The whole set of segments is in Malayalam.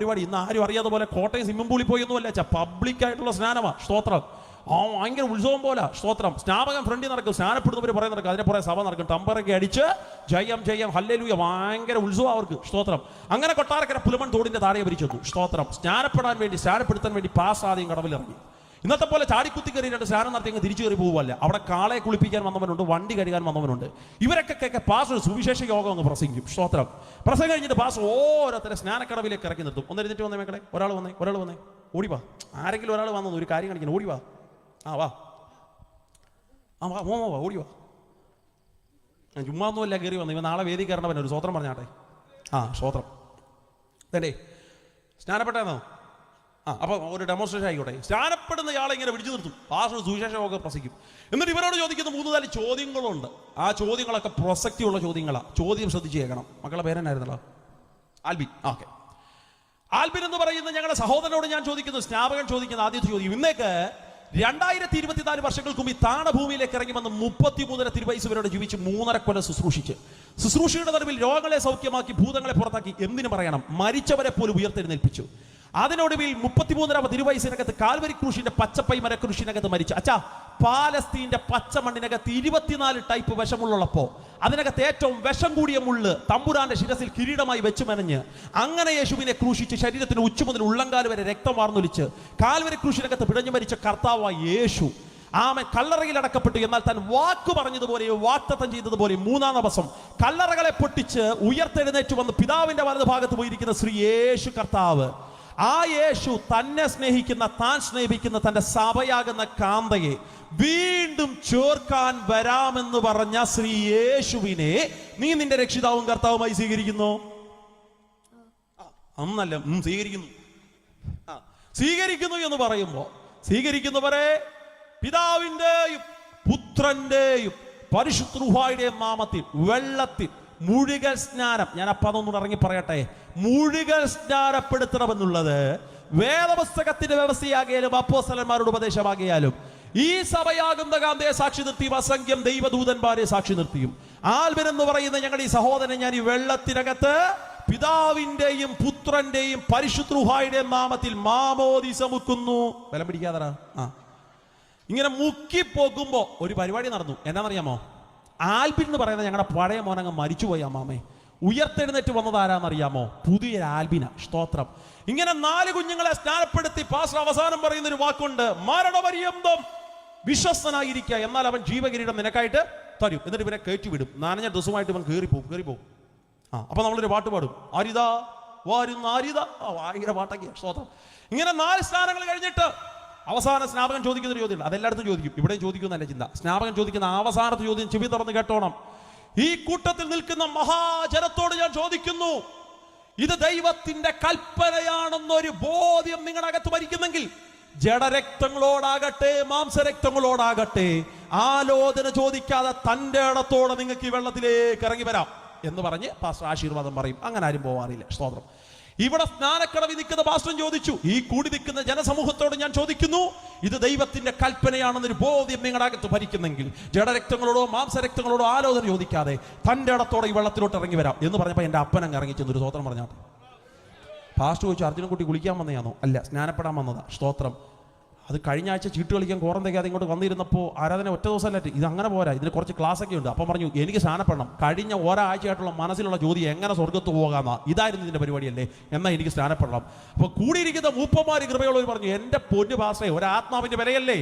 പരിപാടി ഇന്ന് ആരും അറിയാതെ പോലെ കോട്ടയം സ്വിമ്മിംഗ് പൂളിൽ പോയി ഒന്നുമല്ല, പബ്ലിക്കായിട്ടുള്ള സ്നാനമാണ്. സ്തോത്രം. ഭയങ്കര ഉത്സവം പോലെ. സ്തോത്രം. സ്നാപകം ഫ്രണ്ടിൽ നടക്കും, സ്നാനപ്പെടുന്നവർ പുറകെ നടക്കും, അതിനെ പുറകെ സഭ നടക്കും, ടമ്പറൊക്കെ അടിച്ച് ജയം ജയം ഹല്ലേലൂയ, ഭയങ്കര ഉത്സവം അവർക്ക്. സ്തോത്രം. അങ്ങനെ കൊട്ടാരക്കര പുലമൺ തോടിന്റെ താഴെ വരിച്ചു. സ്തോത്രം. സ്നാനപ്പെടുത്താൻ വേണ്ടി പാസ് ആദ്യം കടവിലിറങ്ങി. ഇന്നത്തെ പോലെ ചാടിക്കുത്തി കയറി രണ്ട് സ്നാനം നടത്തി അങ്ങ് തിരിച്ചു കയറി പോകുമല്ല. അവിടെ കാളെ കുളിപ്പിക്കാൻ വന്നവനുണ്ട്, വണ്ടി കഴുകാൻ വന്നവനുണ്ട്. ഇവരൊക്കെ പാസ് സുവിശേഷ യോഗം അങ്ങ് പ്രസംഗിക്കും. സ്തോത്രം. പ്രസംഗം കഴിഞ്ഞിട്ട് പാസ് ഓരോരുത്തരെ സ്നാനക്കടവിലേക്ക് ഇറക്കി നിർത്തും. ഒന്ന് എഴുതിട്ട് വന്നേ മക്കളെ, ഒരാൾ വന്നേ ഓടിവാ. ആരെങ്കിലും ഒരാൾ വന്നു ഒരു കാര്യം കാണിക്കണം, ഓടിവാ. വാ ഓടിവാ. ചുമ്മാ ഒന്നുമല്ല കയറി വന്നു. ഇവ നാളെ വേദി കയറണവൻ ഒരു സ്തോത്രം പറഞ്ഞാട്ടെ. സ്തോത്രം. ഇതേ സ്നാനപ്പെട്ടേന്നോ? അപ്പൊ ഒരു ഡെമോൺസ്ട്രേഷൻ ആയിക്കോട്ടെ. സ്നാനപ്പെടുന്ന ആളെ ഇങ്ങനെ പിടിച്ചു നിർത്തും. പാസ്റ്റർ സുവിശേഷമൊക്കെ പ്രസംഗിക്കും. എന്നിട്ട് ഇവരോട് ചോദിക്കുന്ന 3-4 ചോദ്യങ്ങളുണ്ട്. ആ ചോദ്യങ്ങളൊക്കെ പ്രസക്തിയുള്ള ചോദ്യങ്ങളാണ്. ചോദ്യം ശ്രദ്ധിച്ച് കേൾക്കണം. മക്കളുടെ പേരെന്നായിരുന്നല്ലോ? ആൽബിൻ. ഓക്കെ. ആൽബിൻ എന്ന് പറയുന്ന ഞങ്ങളുടെ സഹോദരനോട് ഞാൻ ചോദിക്കുന്നു, സ്നാപകൻ ചോദിക്കുന്ന ആദ്യത്തെ ചോദ്യം. ഇന്നേക്ക് 2024 വർഷങ്ങൾക്ക് മുമ്പ് ഈ താണഭൂമിയിലേക്ക് ഇറങ്ങി വന്ന് 33 തിരുവയസ്സ് വരെ ജീവിച്ച് 3.5 കൊല്ലം ശുശ്രൂഷയുടെ നടുവിൽ രോഗങ്ങളെ സൗഖ്യമാക്കി, ഭൂതങ്ങളെ പുറത്താക്കി. എന്തിനു പറയണം? മരിച്ചവരെ പോലും ഉയർത്തെഴുന്നേൽപ്പിച്ചു. അതിനൊടുവിൽ 33 തിരുവയസ്സിനകത്ത് കാൽവരി ക്രൂശിന്റെ പച്ചപ്പൈ മരക്രൂശിനകത്ത് മരിച്ചു. പാലസ്തീന്റെ പച്ച മണ്ണിനകത്ത് 24 ടൈപ്പ് വിഷമുള്ളപ്പോ അതിനകത്ത് ഏറ്റവും വിഷം കൂടിയ മുള്ള് തമ്പുരാന്റെ ശിരസിൽ കിരീടമായി വെച്ചു മെനഞ്ഞ് അങ്ങനെ യേശുവിനെ ക്രൂശിച്ച് ശരീരത്തിന് ഉച്ച മുതൽ ഉള്ളങ്കാല് വരെ രക്തം വാർന്നൊലിച്ച് കാൽവരി ക്രൂശിനകത്ത് പിടഞ്ഞു മരിച്ച കർത്താവായ യേശു ആമൻ കല്ലറയിൽ അടക്കപ്പെട്ടു. എന്നാൽ താൻ വാക്ക് പറഞ്ഞതുപോലെ, വാഗ്ദത്തം ചെയ്തതുപോലെ 3-ാം ദിവസം കല്ലറകളെ പൊട്ടിച്ച് ഉയർത്തെഴുന്നേറ്റ് വന്ന് പിതാവിന്റെ വലത് ഭാഗത്ത് പോയിരിക്കുന്ന ശ്രീ യേശു കർത്താവ്, ആ യേശു തന്നെ സ്നേഹിക്കുന്ന, താൻ സ്നേഹിക്കുന്ന തന്റെ സഭയാകുന്ന കാന്തയെ വീണ്ടും ചേർക്കാൻ വരാമെന്ന് പറഞ്ഞ ശ്രീ യേശുവിനെ നീ നിന്റെ രക്ഷിതാവും കർത്താവുമായി സ്വീകരിക്കുന്നു? അന്നല്ല, സ്വീകരിക്കുന്നു എന്ന് പറയുമ്പോ സ്വീകരിക്കുന്നവരെ പിതാവിന്റെയും പുത്രന്റെയും പരിശുദ്ധ റൂഹായുടെയും നാമത്തിൽ വെള്ളത്തിൽ മുഴുകൽ സ്നാനം, ഞാൻ അതൊന്നും ഇറങ്ങി പറയട്ടെ, മുഴുകൽ സ്നാനപ്പെടുത്തണമെന്നുള്ളത് വേദപുസ്തകത്തിന്റെ വ്യവസ്ഥയാകിയാലും അപ്പോസ്തലന്മാരുടെ ഉപദേശമാകിയാലും ഈ സഭയാകുന്ന കാന്തയെ സാക്ഷി നിർത്തിയും അസംഖ്യം ദൈവദൂതന്മാരെ സാക്ഷി നിർത്തിയും ആൽബിൻ എന്ന് പറയുന്ന ഞങ്ങളുടെ ഈ സഹോദരൻ ഞാൻ ഈ വെള്ളത്തിനകത്ത് പിതാവിന്റെയും പുത്രന്റെയും പരിശുദ്ധ റൂഹായുടെയും നാമത്തിൽ മാമോദീസ മുക്കുന്നു. ബലം പിടിക്കാതറാ. ഇങ്ങനെ മുക്കിപ്പോകുമ്പോ ഒരു പരിപാടി നടന്നു. എന്നാന്നറിയാമോ? ആൽബിൻ എന്ന് പറയുന്നത് ഞങ്ങളുടെ പഴയ മോനങ്ങ് മരിച്ചുപോയി. അമ്മാമേ ഉയർത്തെഴുന്നേറ്റ് വന്നത് ആരാന്നറിയാമോ? പുതിയൊരു ആൽബിന. സ്തോത്രം. ഇങ്ങനെ 4 കുഞ്ഞുങ്ങളെ സ്നാനപ്പെടുത്തി പാസ്റ്റർ അവസാനം പറയുന്ന ഒരു വാക്കുണ്ട്, മരണപര്യന്തം വിശ്വസ്തനായിരിക്കുക, എന്നാൽ അവൻ ജീവകിരീടം നിനക്കായിട്ട് തരും. എന്നിട്ട് ഇവനെ കയറ്റിവിടും. നനഞ്ഞ ഡ്രസ്സുമായിട്ട് ഇവൻ കയറിപ്പോവും. അപ്പൊ നമ്മളൊരു പാട്ട് പാടും, അരിത വാരുന്ന അരിത. ഭയങ്കര പാട്ടൊക്കെയാ. സ്തോത്രം. ഇങ്ങനെ 4 സ്നാനങ്ങൾ കഴിഞ്ഞിട്ട് അവസാന സ്നാപകൻ ചോദിക്കുന്ന ഒരു ചോദ്യം, അതെല്ലായിടത്തും ചോദിക്കും, ഇവിടെ ചോദിക്കുന്നതല്ല ചിന്ത. സ്നാപകൻ ചോദിക്കുന്ന അവസാനത്തെ ചോദ്യം ചെവി തുറന്ന് കേട്ടോണം. ഈ കൂട്ടത്തിൽ നിൽക്കുന്ന മഹാജനത്തോട് ഞാൻ ചോദിക്കുന്നു, ഇത് ദൈവത്തിന്റെ കൽപ്പനയാണെന്നൊരു ബോധ്യം നിങ്ങളുടെ അകത്ത് ഭരിക്കുന്നെങ്കിൽ ജഡരക്തങ്ങളോടാകട്ടെ മാംസരക്തങ്ങളോടാകട്ടെ ആലോചന ചോദിക്കാതെ തന്റെ ഇടത്തോടെ നിങ്ങൾക്ക് ഈ വെള്ളത്തിലേക്ക് ഇറങ്ങി വരാം എന്ന് പറഞ്ഞ് പാസ്റ്റർ ആശീർവാദം പറയും. അങ്ങനെ ആരും പോവാറില്ല. സ്തോത്രം. ഇവിടെ സ്നാനക്കടവിൽ നിൽക്കുന്ന പാസ്റ്റർ ചോദിച്ചു, ഈ കൂടി നിൽക്കുന്ന ജനസമൂഹത്തോട് ഞാൻ ചോദിക്കുന്നു, ഇത് ദൈവത്തിന്റെ കൽപ്പനയാണെന്നൊരു ബോധ്യം നിങ്ങളുടെ അകത്ത് ഭരിക്കുന്നെങ്കിൽ ജഡരക്തങ്ങളോടോ മാംസരക്തങ്ങളോടോ ആലോചന ചോദിക്കാതെ തന്റെ ഇടത്തോടെ ഈ വെള്ളത്തിലോട്ട് ഇറങ്ങി വരാം എന്ന് പറഞ്ഞപ്പോൾ എന്റെ അപ്പൻ അങ്ങ് ഇറങ്ങി ചെന്നൊരു സ്തോത്രം പറഞ്ഞാൽ. പാസ്റ്റർ ചോദിച്ചു, അർജുനൻകുട്ടി കുളിക്കാൻ വന്നതാണോ? അല്ല, സ്നാനപ്പെടാൻ വന്നതാ. സ്തോത്രം. അത് കഴിഞ്ഞ ആഴ്ച ചീട്ട് കളിക്കാൻ കോറം തയ്ക്കാതെ ഇങ്ങോട്ട് വന്നിരുന്നപ്പോൾ ആരാധന ഒറ്റ ദിവസമല്ല, ഇത് അങ്ങനെ പോരാ, ഇതിന് കുറച്ച് ക്ലാസ്സൊക്കെ ഉണ്ട്. അപ്പം പറഞ്ഞു, എനിക്ക് സ്നാനപ്പെടണം. കഴിഞ്ഞ ഒരാഴ്ചയായിട്ടുള്ള മനസ്സിലുള്ള ചോദ്യം എങ്ങനെ സ്വർഗത്ത് പോകാമെന്നാ. ഇതായിരുന്നു ഇതിന്റെ പരിപാടിയല്ലേ, എന്നാൽ എനിക്ക് സ്നാനപ്പെടണം. അപ്പൊ കൂടിയിരിക്കുന്ന മൂപ്പന്മാര് കൃപയുള്ളവർ പറഞ്ഞു, എന്റെ പൊന്നു പാസ്റ്ററെ, ഒരാത്മാവിന്റെ വിലയല്ലേ.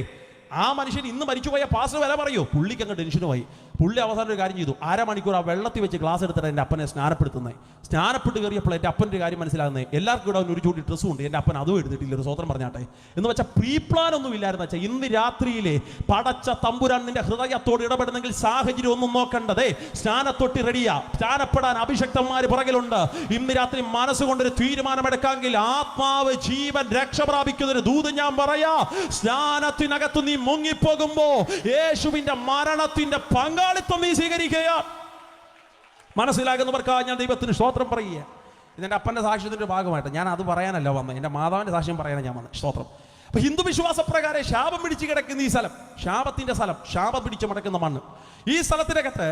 ആ മനുഷ്യൻ ഇന്ന് മരിച്ചുപോയ പാസ്റ്റർ വില പറയോ? പുള്ളിക്ക് അങ്ങ് ടെൻഷനുമായി. പുള്ളി അവസാനം ഒരു കാര്യം ചെയ്തു, 1/2 മണിക്കൂർ ആ വെള്ളത്തിൽ വെച്ച് ഗ്ലാസ് എടുത്തിട്ട് എൻ്റെ അപ്പനെ സ്നാനപ്പെടുത്തുന്നത്. സ്നാനപ്പെട്ട് കയറിയപ്പോൾ എൻ്റെ അപ്പൻ്റെ ഒരു കാര്യം മനസ്സിലാകുന്നത്, എല്ലാവർക്കും ഇവിടെ ഒരു ചൂടി ഡ്രസ്സും ഉണ്ട്, എൻ്റെ അപ്പൻ അതും എടുത്തിട്ടില്ല. ഒരു സ്വതന്ത്രം പറഞ്ഞാട്ടെ എന്ന് വെച്ചാൽ പ്രീ പ്ലാൻ ഒന്നും ഇല്ലായിരുന്നു. വെച്ചാൽ ഇന്ന് രാത്രിയിലെ പടച്ച തമ്പുരാൻ നിന്റെ ഹൃദയത്തോട് ഇടപെടുന്നെങ്കിൽ സാഹചര്യം ഒന്നും നോക്കണ്ടതേ, സ്നാനത്തൊട്ടി റെഡിയാ. സ്നാനപ്പെടാൻ അഭിഷക്തന്മാര് പുറകിലുണ്ട്. ഇന്ന് രാത്രി മനസ്സുകൊണ്ടൊരു തീരുമാനമെടുക്കാമെങ്കിൽ ആത്മാവ് ജീവൻ രക്ഷ പ്രാപിക്കുന്നൊരു ദൂത് ഞാൻ പറയാ. സ്നാനത്തിനകത്ത് നീ മുങ്ങിപ്പോകുമ്പോ യേശുവിന്റെ മരണത്തിന്റെ പങ്കാളിത്തം നീ സ്വീകരിക്കുക. മനസ്സിലാകുന്നവർക്കായി ഞാൻ ദൈവത്തിന് സ്തോത്രം പറയുക. ഇതെന്റെ അപ്പന്റെ സാക്ഷ്യത്തിന്റെ ഭാഗമായിട്ട് ഞാൻ അത് പറയാനല്ല വന്നത്, എന്റെ മാതാവിന്റെ സാക്ഷ്യം പറയാനാണ് ഞാൻ വന്നത്. സ്തോത്രം. അപ്പൊ ഹിന്ദു വിശ്വാസപ്രകാരം ശാപം പിടിച്ച് കിടക്കുന്ന ഈ സ്ഥലം, ശാപത്തിന്റെ സ്ഥലം, ശാപം പിടിച്ച് മടക്കുന്ന മണ്ണ്, ഈ സ്ഥലത്തിനകത്ത്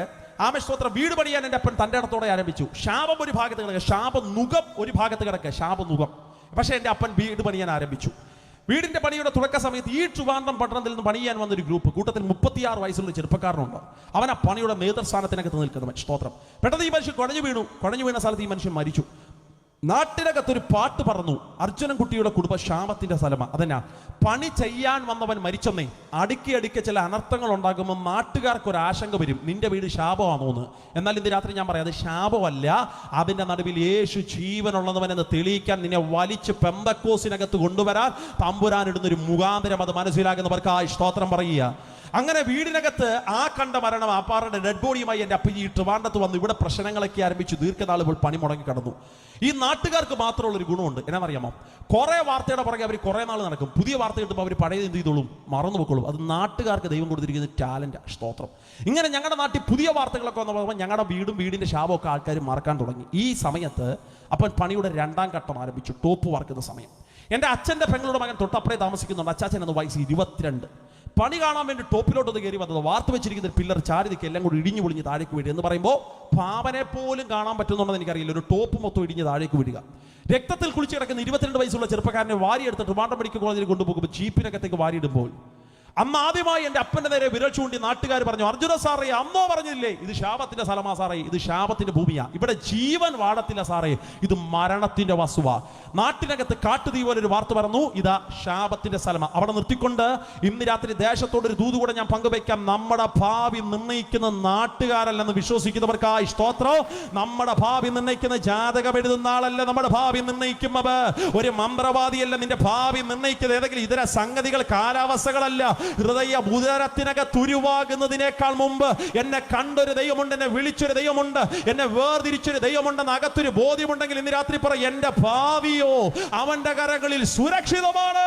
ആമസ്തോത്രം വീട് പണിയാൻ എൻ്റെ അപ്പൻ തൻ്റെ ഇടത്തോടെ ആരംഭിച്ചു. ശാപം ഒരു ഭാഗത്ത് കിടക്കുക, ശാപനുകം ഒരു ഭാഗത്ത് കിടക്കുക. ശാപനുകം പക്ഷേ എൻ്റെ അപ്പൻ വീട് പണിയാൻ ആരംഭിച്ചു. വീടിന്റെ പണിയുടെ തുടക്ക സമയത്ത് ഈ ട്രിവാൻഡ്രം പട്ടണത്തിൽ നിന്ന് പണിയാൻ വന്നൊരു ഗ്രൂപ്പ്, കൂട്ടത്തിൽ 36 വയസ്സുള്ള ചെറുപ്പക്കാരനുണ്ട്. അവൻ ആ പണിയുടെ നേതൃസ്ഥാനത്തിനകത്ത് നിൽക്കുന്നവൻ. സ്തോത്രം. പെട്ടെന്ന് ഈ മനുഷ്യൻ കുഴഞ്ഞു വീണ സ്ഥലത്ത് ഈ മനുഷ്യൻ മരിച്ചു. നാട്ടിനകത്തൊരു പാട്ട് പറഞ്ഞു, അർജുനൻകുട്ടിയുടെ കുടുംബം ക്ഷാമത്തിന്റെ സ്ഥലമാണ്. അതെന്നാ, പണി ചെയ്യാൻ വന്നവൻ മരിച്ചെന്നേ. അടുക്കി ചില അനർത്ഥങ്ങൾ ഉണ്ടാകുമ്പോൾ നാട്ടുകാർക്ക് ഒരു ആശങ്ക വരും, നിന്റെ വീട് ശാപമാണോന്ന്. എന്നാൽ ഇന്ന് രാത്രി ഞാൻ പറയാം, അത് ശാപമല്ല. അതിന്റെ നടുവിൽ യേശു ജീവനുള്ളവനെന്ന് തെളിയിക്കാൻ നിന്നെ വലിച്ച് പെന്തക്കോസിനകത്ത് കൊണ്ടുവരാൻ തമ്പുരാനിടുന്നൊരു മുഖാന്തരം അത് മനസ്സിലാകുന്നവർക്കായി സ്തോത്രം പറയുക. അങ്ങനെ വീടിനകത്ത് ആ കണ്ട മരണം, ആപ്പാറുടെ ഡെഡ് ബോഡിയുമായി എൻ്റെ അപ്പൻ ഈ ട്രിവാൻഡ്രത്ത് വന്നു. ഇവിടെ പ്രശ്നങ്ങളൊക്കെ ആരംഭിച്ചു. ദീർഘനാളുകൾ പണി മുടങ്ങി കടന്നു. ഈ നാട്ടുകാർക്ക് മാത്രമുള്ളൊരു ഗുണമുണ്ട്, എന്നാണെന്നറിയാമോ? കുറേ വാർത്തയുടെ പുറകെ അവർ കുറേ നാൾ നടക്കും. പുതിയ വാർത്ത കിട്ടുമ്പോൾ അവർ പഴയത് എന്ത് ചെയ്തോളും? മറന്നു വെക്കോളും. അത് നാട്ടുകാർക്ക് ദൈവം കൊടുത്തിരിക്കുന്ന ടാലന്റ്. സ്തോത്രം. ഇങ്ങനെ ഞങ്ങളുടെ നാട്ടിൽ പുതിയ വാർത്തകളൊക്കെ വന്നു പോകുമ്പോൾ ഞങ്ങളുടെ വീടിൻ്റെ ശാപമൊക്കെ ആൾക്കാർ മറക്കാൻ തുടങ്ങി. ഈ സമയത്ത് അപ്പം പണിയുടെ 2ാം ഘട്ടം ആരംഭിച്ചു. ടോപ്പ് വർക്കുന്ന സമയം. എൻ്റെ അച്ഛൻ്റെ പെങ്ങളുടെ മകൻ തൊട്ടപ്പുറേ താമസിക്കുന്നുണ്ട്. അച്ചാച്ചൻ എന്ന വയസ്സ് 22. പണി കാണാൻ വേണ്ടി ടോപ്പിലോട്ടൊന്ന് കയറി വന്നത്. വാർത്ത വെച്ചിരിക്കുന്ന പില്ലർ ചാരിതിക്ക് എല്ലാം കൂടി ഇടിഞ്ഞു പൊളിഞ്ഞ് താഴേക്ക് വീഴുക എന്ന് പറയുമ്പോൾ പാവനെ പോലും കാണാൻ പറ്റുന്നുണ്ടെന്ന് എനിക്കറിയില്ല. ഒരു ടോപ്പ് മൊത്തം ഇടിഞ്ഞ് താഴേക്ക് വീഴുക. രക്തത്തിൽ കുളിച്ച് കിടക്കുന്ന 22 വയസ്സുള്ള ചെറുപ്പക്കാരനെ വാരിയെടുത്ത് ട്രിവാൻഡ്രം മെഡിക്കൽ കോളേജിൽ കൊണ്ടുപോകുമ്പോൾ ജീപ്പിനകത്തേക്ക് വാരിയിടുമ്പോൾ അന്ന് ആദ്യമായി എൻ്റെ അപ്പൻ്റെ നേരെ വിരൽ ചൂണ്ടി നാട്ടുകാർ പറഞ്ഞു, അർജുന സാറേ, അന്നോ പറഞ്ഞില്ലേ ഇത് ശാപത്തിന്റെ സ്ഥലമാ സാറേ, ഇത് ശാപത്തിന്റെ ഭൂമിയാ, ഇവിടെ ജീവൻ വാടത്തില്ല സാറേ, ഇത് മരണത്തിന്റെ വസ്തുവാ. നാട്ടിനകത്ത് കാട്ടുതീ പോലെ ഒരു വാർത്ത പറഞ്ഞു, ഇതാ ശാപത്തിന്റെ സ്ഥലമാ. അവിടെ നിർത്തിക്കൊണ്ട് ഇന്ന് രാത്രി ദേശത്തോടൊരു ദൂത് കൂടെ ഞാൻ പങ്കുവയ്ക്കാം. നമ്മുടെ ഭാവി നിർണ്ണയിക്കുന്ന നാട്ടുകാരല്ലെന്ന് വിശ്വസിക്കുന്നവർക്കായി സ്തോത്രം. നമ്മുടെ ഭാവി നിർണ്ണയിക്കുന്ന ജാതകം എഴുതുന്ന ആളല്ല നമ്മുടെ ഭാവി നിർണ്ണയിക്കുന്നത്. ഒരു മന്ത്രവാദിയല്ല നിന്റെ ഭാവി നിർണ്ണയിക്കുന്നത്. ഏതെങ്കിലും ഇതര സംഗതികൾ, കാലാവസ്ഥകളല്ല. ഹൃദയ ഉദരത്തിനകത്ത് ഉരുവാകുന്നതിനേക്കാൾ മുമ്പ് എന്നെ കണ്ടൊരു ദൈവമുണ്ട്, എന്നെ വിളിച്ചൊരു ദൈവമുണ്ട്, എന്നെ വേർതിരിച്ചൊരു ദൈവമുണ്ടെന്ന് അകത്തൊരു ബോധ്യമുണ്ടെങ്കിൽ ഇന്ന് രാത്രി പറ, എന്റെ ഭാവിയോ അവന്റെ കരങ്ങളിൽ സുരക്ഷിതമാണ്.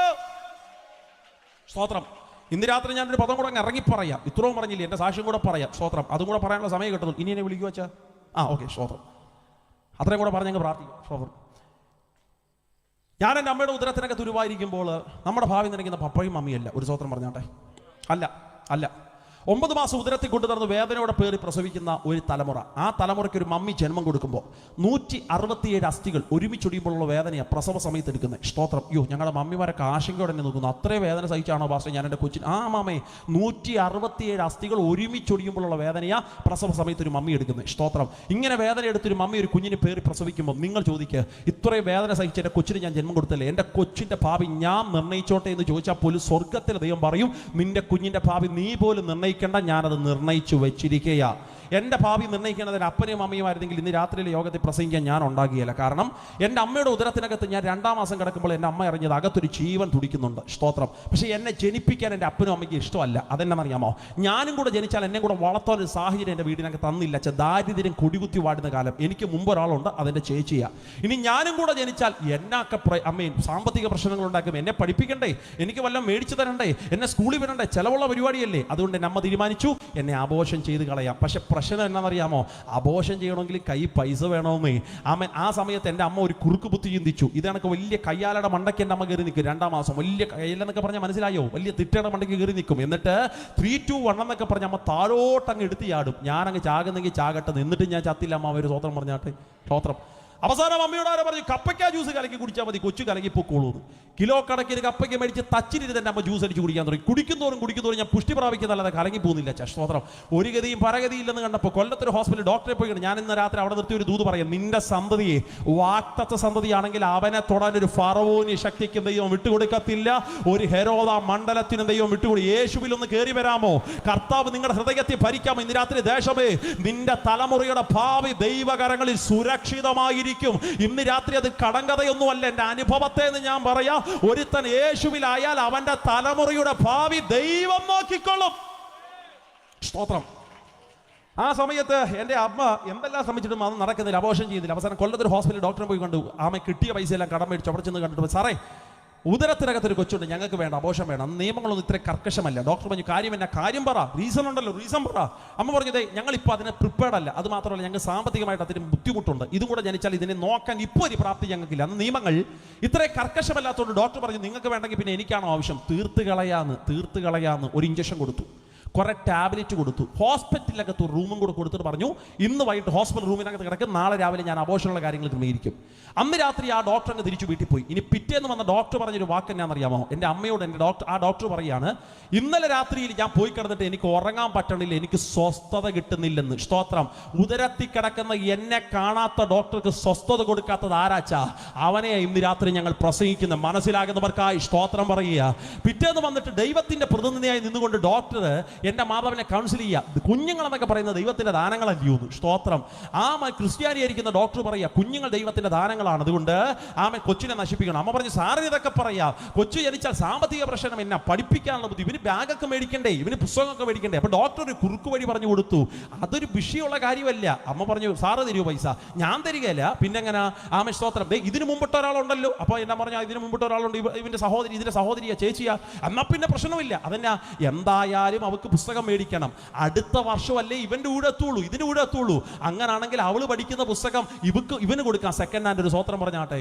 സ്തോത്രം. ഇന്ന് രാത്രി ഞാനൊരു പദം കൂടെ ഇറങ്ങി പറയാം. ഇത്രയും പറഞ്ഞില്ലേ, എന്റെ സാക്ഷ്യം കൂടെ പറയാം. സ്തോത്രം. അതും കൂടെ പറയാനുള്ള സമയം കിട്ടുന്നു. ഇനി എന്നെ വിളിക്കുക വെച്ചാ ഓക്കെ. സ്തോത്രം. അത്രയും കൂടെ പറഞ്ഞങ്ങ് പ്രാർത്ഥിക്കും. സ്തോത്രം. ഞാൻ എൻ്റെ അമ്മയുടെ ഉദരത്തിനകത്ത് ഉരുവായിരിക്കുമ്പോൾ നമ്മുടെ ഭാവി നിനക്കുന്ന പപ്പയും മമ്മിയല്ല. ഒരു സ്തോത്രം പറഞ്ഞാട്ടെ. അല്ല 9 മാസം ഉദരത്തിൽ കൊണ്ടു നടന്ന് വേദനയോടെ പേറി പ്രസവിക്കുന്ന ഒരു തലമുറ. ആ തലമുറയ്ക്ക് ഒരു മമ്മി ജന്മം കൊടുക്കുമ്പോൾ 167 അസ്ഥികൾ ഒരുമിച്ചൊടിയുമ്പോഴുള്ള വേദനയാണ് പ്രസവ സമയത്ത് എടുക്കുന്നത്. സ്തോത്രം. ഞങ്ങളുടെ മമ്മിമാരൊക്കെ ആശങ്കയോടെ തന്നെ നോക്കുന്നു. അത്രയും വേദന സഹിച്ചാണോ പാസ്റ്റർ ഞാൻ എൻ്റെ കൊച്ചിന്? മാമേ, 167 അസ്ഥികൾ ഒരുമിച്ചൊടിയുമ്പോഴുള്ള വേദനയാ പ്രസവ സമയത്ത് ഒരു മമ്മി എടുക്കുന്നത്. സ്തോത്രം. ഇങ്ങനെ വേദന എടുത്തൊരു മമ്മി ഒരു കുഞ്ഞിന് പേറി പ്രസവിക്കുമ്പോൾ നിങ്ങൾ ചോദിക്കുക, ഇത്രയും വേദന സഹിച്ച് എൻ്റെ കൊച്ചിന് ഞാൻ ജന്മം കൊടുത്തല്ലേ, എൻ്റെ കൊച്ചിൻ്റെ ഭാവി ഞാൻ നിർണ്ണയിച്ചോട്ടെ എന്ന് ചോദിച്ചാൽ പോലും സ്വർഗത്തിലെ ദൈവം പറയും, നിന്റെ കുഞ്ഞിൻ്റെ ഭാവി നീ പോലും നിർണ്ണയിക്കേണ്ട, ഞാനത് നിർണ്ണയിച്ചു വെച്ചിരിക്കുക. എൻ്റെ ഭാവി നിർണ്ണയിക്കേണ്ടതിന് അപ്പനെയും അമ്മയുമായിരുന്നെങ്കിൽ ഇന്ന് രാത്രിയിലെ യോഗത്തിൽ പ്രസംഗിക്കാൻ ഞാൻ ഉണ്ടാകില്ല. കാരണം എൻ്റെ അമ്മയുടെ ഉദരത്തിനകത്ത് ഞാൻ 2ാം മാസം കിടക്കുമ്പോൾ എൻ്റെ അമ്മ അറിഞ്ഞത് അകത്തൊരു ജീവൻ തുടിക്കുന്നുണ്ട്. സ്തോത്രം. പക്ഷേ എന്നെ ജനിപ്പിക്കാൻ എൻ്റെ അപ്പനും അമ്മയ്ക്ക് ഇഷ്ടമല്ല. അതെന്നറിയാമോ? ഞാനും കൂടെ ജനിച്ചാൽ എന്നെ കൂടെ വളർത്താനൊരു സാഹചര്യം എൻ്റെ വീടിനകത്ത് തന്നില്ല. ദാരിദ്ര്യം കൊടികുത്തി വാടുന്ന കാലം. എനിക്ക് മുമ്പ് ഒരാളുണ്ട്, അതെൻ്റെ ചേച്ചിയാണ്. ഇനി ഞാനും കൂടെ ജനിച്ചാൽ എന്നൊക്കെ അമ്മയും സാമ്പത്തിക പ്രശ്നങ്ങൾ ഉണ്ടാക്കും. എന്നെ പഠിപ്പിക്കണ്ടേ, എനിക്ക് വല്ലതും മേടിച്ചു തരണ്ടേ, എന്നെ സ്കൂളിൽ വിടണ്ടേ, ചിലവുള്ള പരിപാടിയല്ലേ. അതുകൊണ്ട് എൻ്റെ അമ്മ തീരുമാനിച്ചു എന്നെ അബോർഷൻ ചെയ്ത് കളയാം. പക്ഷെ പ്രശ്നം എന്നാണെന്നറിയാമോ? അബോർഷൻ ചെയ്യണമെങ്കിൽ കൈ പൈസ വേണമെന്നേ. ആ സമയത്ത് എൻ്റെ അമ്മ ഒരു കുറുക്ക് ബുദ്ധി ചിന്തിച്ചു. ഇതണക്ക് വലിയ കയ്യാലയുടെ മണ്ടയ്ക്ക് എൻ്റെ അമ്മ കയറി നിൽക്കും. 2ാം മാസം വലിയ കയ്യലെന്നൊക്കെ പറഞ്ഞാൽ മനസ്സിലായോ? വലിയ തിട്ടയുടെ മണ്ടയ്ക്ക് കയറി നിൽക്കും. എന്നിട്ട് 3, 2, 1 എന്നൊക്കെ പറഞ്ഞ അമ്മ താഴോട്ടങ്ങ് എടുത്ത് ചാടും. ഞാനങ്ങ് ചാകുന്നെങ്കിൽ ചാകട്ടെ, എന്നിട്ട് ഞാൻ ചത്തില്ല അമ്മ. ഒരു സ്വത്രം പറഞ്ഞാട്ടെ. സ്തോത്രം. അവസാനം അമ്മയോട് ആരെ പറഞ്ഞു, കപ്പയ്ക്ക ജ്യൂസ് കലക്കി കുടിച്ചാൽ മതി, കൊച്ചു കലക്കി പൊക്കോളൂ. കിലോ കണക്കിന് കപ്പയ്ക്ക് മേടിച്ച് തച്ചിരുന്ന് എൻ്റെ അമ്മ ജ്യൂസ് അടിച്ച് കുടിക്കാൻ തുടങ്ങി. കുടിക്കുന്നതോറും ഞാൻ പുഷ്ടി പ്രാപിക്കുന്നല്ലാതെ കലങ്ങി പോകുന്നില്ല. സ്തോത്രം. ഒരു ഗതിയും പരഗതിയില്ലെന്ന് കണ്ടപ്പോൾ കൊല്ലത്തൊരു ഹോസ്പിറ്റൽ ഡോക്ടറെ പോയി. ഞാൻ ഇന്ന് രാത്രി അവിടെ നിർത്തി ഒരു ദൂത് പറയാം. നിന്റെ സന്തതിയെ വാക്തത്വ സന്തതിയാണെങ്കിൽ അവനെ തൊടാൻ ഒരു ഫറവോന് ശക്തിക്കും ദൈവം വിട്ടുകൊടുക്കത്തില്ല. ഒരു ഹെരോദ മണ്ഡലത്തിനും ദൈവം വിട്ടുകൊടുക്കും. യേശുവിൽ ഒന്ന് കയറി വരാമോ? കർത്താവ് നിങ്ങളുടെ ഹൃദയത്തെ ഭരിക്കാമോ? ഇന്ന് രാത്രി ദേശമേ, നിന്റെ തലമുറയുടെ ഭാവി ദൈവകരങ്ങളിൽ സുരക്ഷിതമായിരിക്കും. ഇന്ന് രാത്രി അത് കടങ്കഥയൊന്നുമല്ല, എൻ്റെ അനുഭവത്തെ എന്ന് ഞാൻ പറയാം. ഒരുത്തൻ യേശുവിലായാൽ അവന്റെ തലമുറയുടെ ഭാവി ദൈവം നോക്കിക്കൊള്ളും. സ്തോത്രം. ആ സമയത്ത് എൻ്റെ അമ്മ എന്തെല്ലാം ശ്രമിച്ചിട്ടും അത് നടക്കുന്നില്ല, അബോർഷൻ ചെയ്യുന്നില്ല. അവസാനം കൊല്ലത്തൊരു ഹോസ്പിറ്റലിൽ ഡോക്ടറെ പോയി കണ്ടു. ആമ കിട്ടിയ പൈസയെല്ലാം കടം മേടിച്ചു. അവിടെ ചെന്ന് കണ്ടിട്ട്, സാറേ ഉദരത്തിനകത്തൊരു കൊച്ചുണ്ട്, ഞങ്ങൾക്ക് വേണ്ട, അബോർഷൻ വേണം. അന്ന് നിയമങ്ങളൊന്നും ഇത്ര കർക്കശമല്ല. ഡോക്ടർ പറഞ്ഞു, കാര്യം എന്നാ? കാര്യം പറ, റീസൺ ഉണ്ടല്ലോ, റീസൺ പറ. അമ്മ പറഞ്ഞതേ, ഞങ്ങളിപ്പോൾ അതിനെ പ്രിപ്പയർഡ് അല്ല. അത് മാത്രമല്ല, ഞങ്ങൾക്ക് സാമ്പത്തികമായിട്ട് അതിന് ബുദ്ധിമുട്ടുണ്ട്. ഇതും കൂടെ ജനിച്ചാൽ ഇതിനെ നോക്കാൻ ഇപ്പോൾ ഒരു പ്രാപ്തി ഞങ്ങൾക്കില്ല. അന്ന് നിയമങ്ങൾ ഇത്ര കർക്കശമല്ലാത്തതുകൊണ്ട് ഡോക്ടർ പറഞ്ഞു, നിങ്ങൾക്ക് വേണ്ടെങ്കിൽ പിന്നെ എനിക്കാണോ ആവശ്യം? തീർത്ത് കളയാന്ന് ഒരു ഇഞ്ചക്ഷൻ കൊടുത്തു. കുറെ ടാബ്ലറ്റ് കൊടുത്തു, ഹോസ്പിറ്റലിനകത്ത് റൂമും കൂടെ കൊടുത്തിട്ട് പറഞ്ഞു ഇന്ന് വൈകിട്ട് ഹോസ്പിറ്റൽ റൂമിനകത്ത് കിടക്കും, നാളെ രാവിലെ ഞാൻ അബോഷനുള്ള കാര്യങ്ങൾ ക്രമീകരിക്കും. അന്ന് രാത്രി ആ ഡോക്ടർ അങ്ങ് തിരിച്ചു വീട്ടിൽ പോയി. ഇനി പിറ്റേന്ന് വന്ന ഡോക്ടർ പറഞ്ഞൊരു വാക്ക് എന്നാണെന്നറിയാമോ? എൻ്റെ അമ്മയോട് ആ ഡോക്ടർ പറയാണ്, ഇന്നലെ രാത്രിയിൽ ഞാൻ പോയി കിടന്നിട്ട് എനിക്ക് ഉറങ്ങാൻ പറ്റണില്ല, എനിക്ക് സ്വസ്ഥത കിട്ടുന്നില്ലെന്ന്. സ്തോത്രം. ഉദരത്തിൽ കിടക്കുന്ന എന്നെ കാണാത്ത ഡോക്ടർക്ക് സ്വസ്ഥത കൊടുക്കാത്തത് ആരാച്ചാ? അവനെ ഇന്ന് രാത്രി ഞങ്ങൾ പ്രസംഗിക്കുന്ന മനസ്സിലാകുന്നവർക്കായി സ്തോത്രം പറയുക. പിറ്റേന്ന് വന്നിട്ട് ദൈവത്തിന്റെ പ്രതിനിധിയായി നിന്നുകൊണ്ട് ഡോക്ടർ എൻ്റെ മാതാവിനെ കൗൺസിൽ ചെയ്യുക. കുഞ്ഞുങ്ങളെന്നൊക്കെ പറയുന്നത് ദൈവത്തിന്റെ ദാനങ്ങളല്ലയോ? സ്തോത്രം. ക്രിസ്ത്യാനിയായിരിക്കുന്ന ഡോക്ടർ പറയുക കുഞ്ഞുങ്ങൾ ദൈവത്തിന്റെ ദാനങ്ങളാണ്, അതുകൊണ്ട് കൊച്ചിനെ നശിപ്പിക്കണം. അമ്മ പറഞ്ഞു സാറിന് ഇതൊക്കെ പറയാം, കൊച്ചു ജനിച്ചാൽ സാമ്പത്തിക പ്രശ്നം, എന്നാ പഠിപ്പിക്കാനുള്ള ബുദ്ധി, ഇവന് ബാഗൊക്കെ മേടിക്കണ്ടേ, ഇവന് പുസ്തകമൊക്കെ മേടിക്കണ്ടേ. അപ്പൊ ഡോക്ടർ ഒരു കുറുക്ക് വഴി പറഞ്ഞു കൊടുത്തു, അതൊരു വിഷയമുള്ള കാര്യമല്ല. അമ്മ പറഞ്ഞു സാറ് തരുമോ പൈസ? ഞാൻ തരികയില്ല. പിന്നെ എങ്ങനെ? സ്തോത്രം. ഇതിന് മുമ്പിട്ട് ഒരാളുണ്ടല്ലോ. അപ്പൊ എന്നാ പറഞ്ഞാൽ ഇതിന് മുമ്പിട്ട് ഒരാളുണ്ട്, ഇതിന്റെ സഹോദരിയാ, ചേച്ചിയാ, എന്നാ പിന്നെ പ്രശ്നമില്ല. അതെന്നാ? എന്തായാലും അവൾക്ക് പുസ്തകം മേടിക്കണം, അടുത്ത വർഷമല്ലേ ഇവന്റെ കൂടെ എത്തുള്ളൂ, ഇതിന് കൂടെ എത്തുള്ളൂ. അങ്ങനാണെങ്കിൽ അവള് പഠിക്കുന്ന പുസ്തകം ഇവന് കൊടുക്കാം, സെക്കൻഡ് ഹാൻഡ്. ഒരു സ്വത്രം പറഞ്ഞാട്ടെ.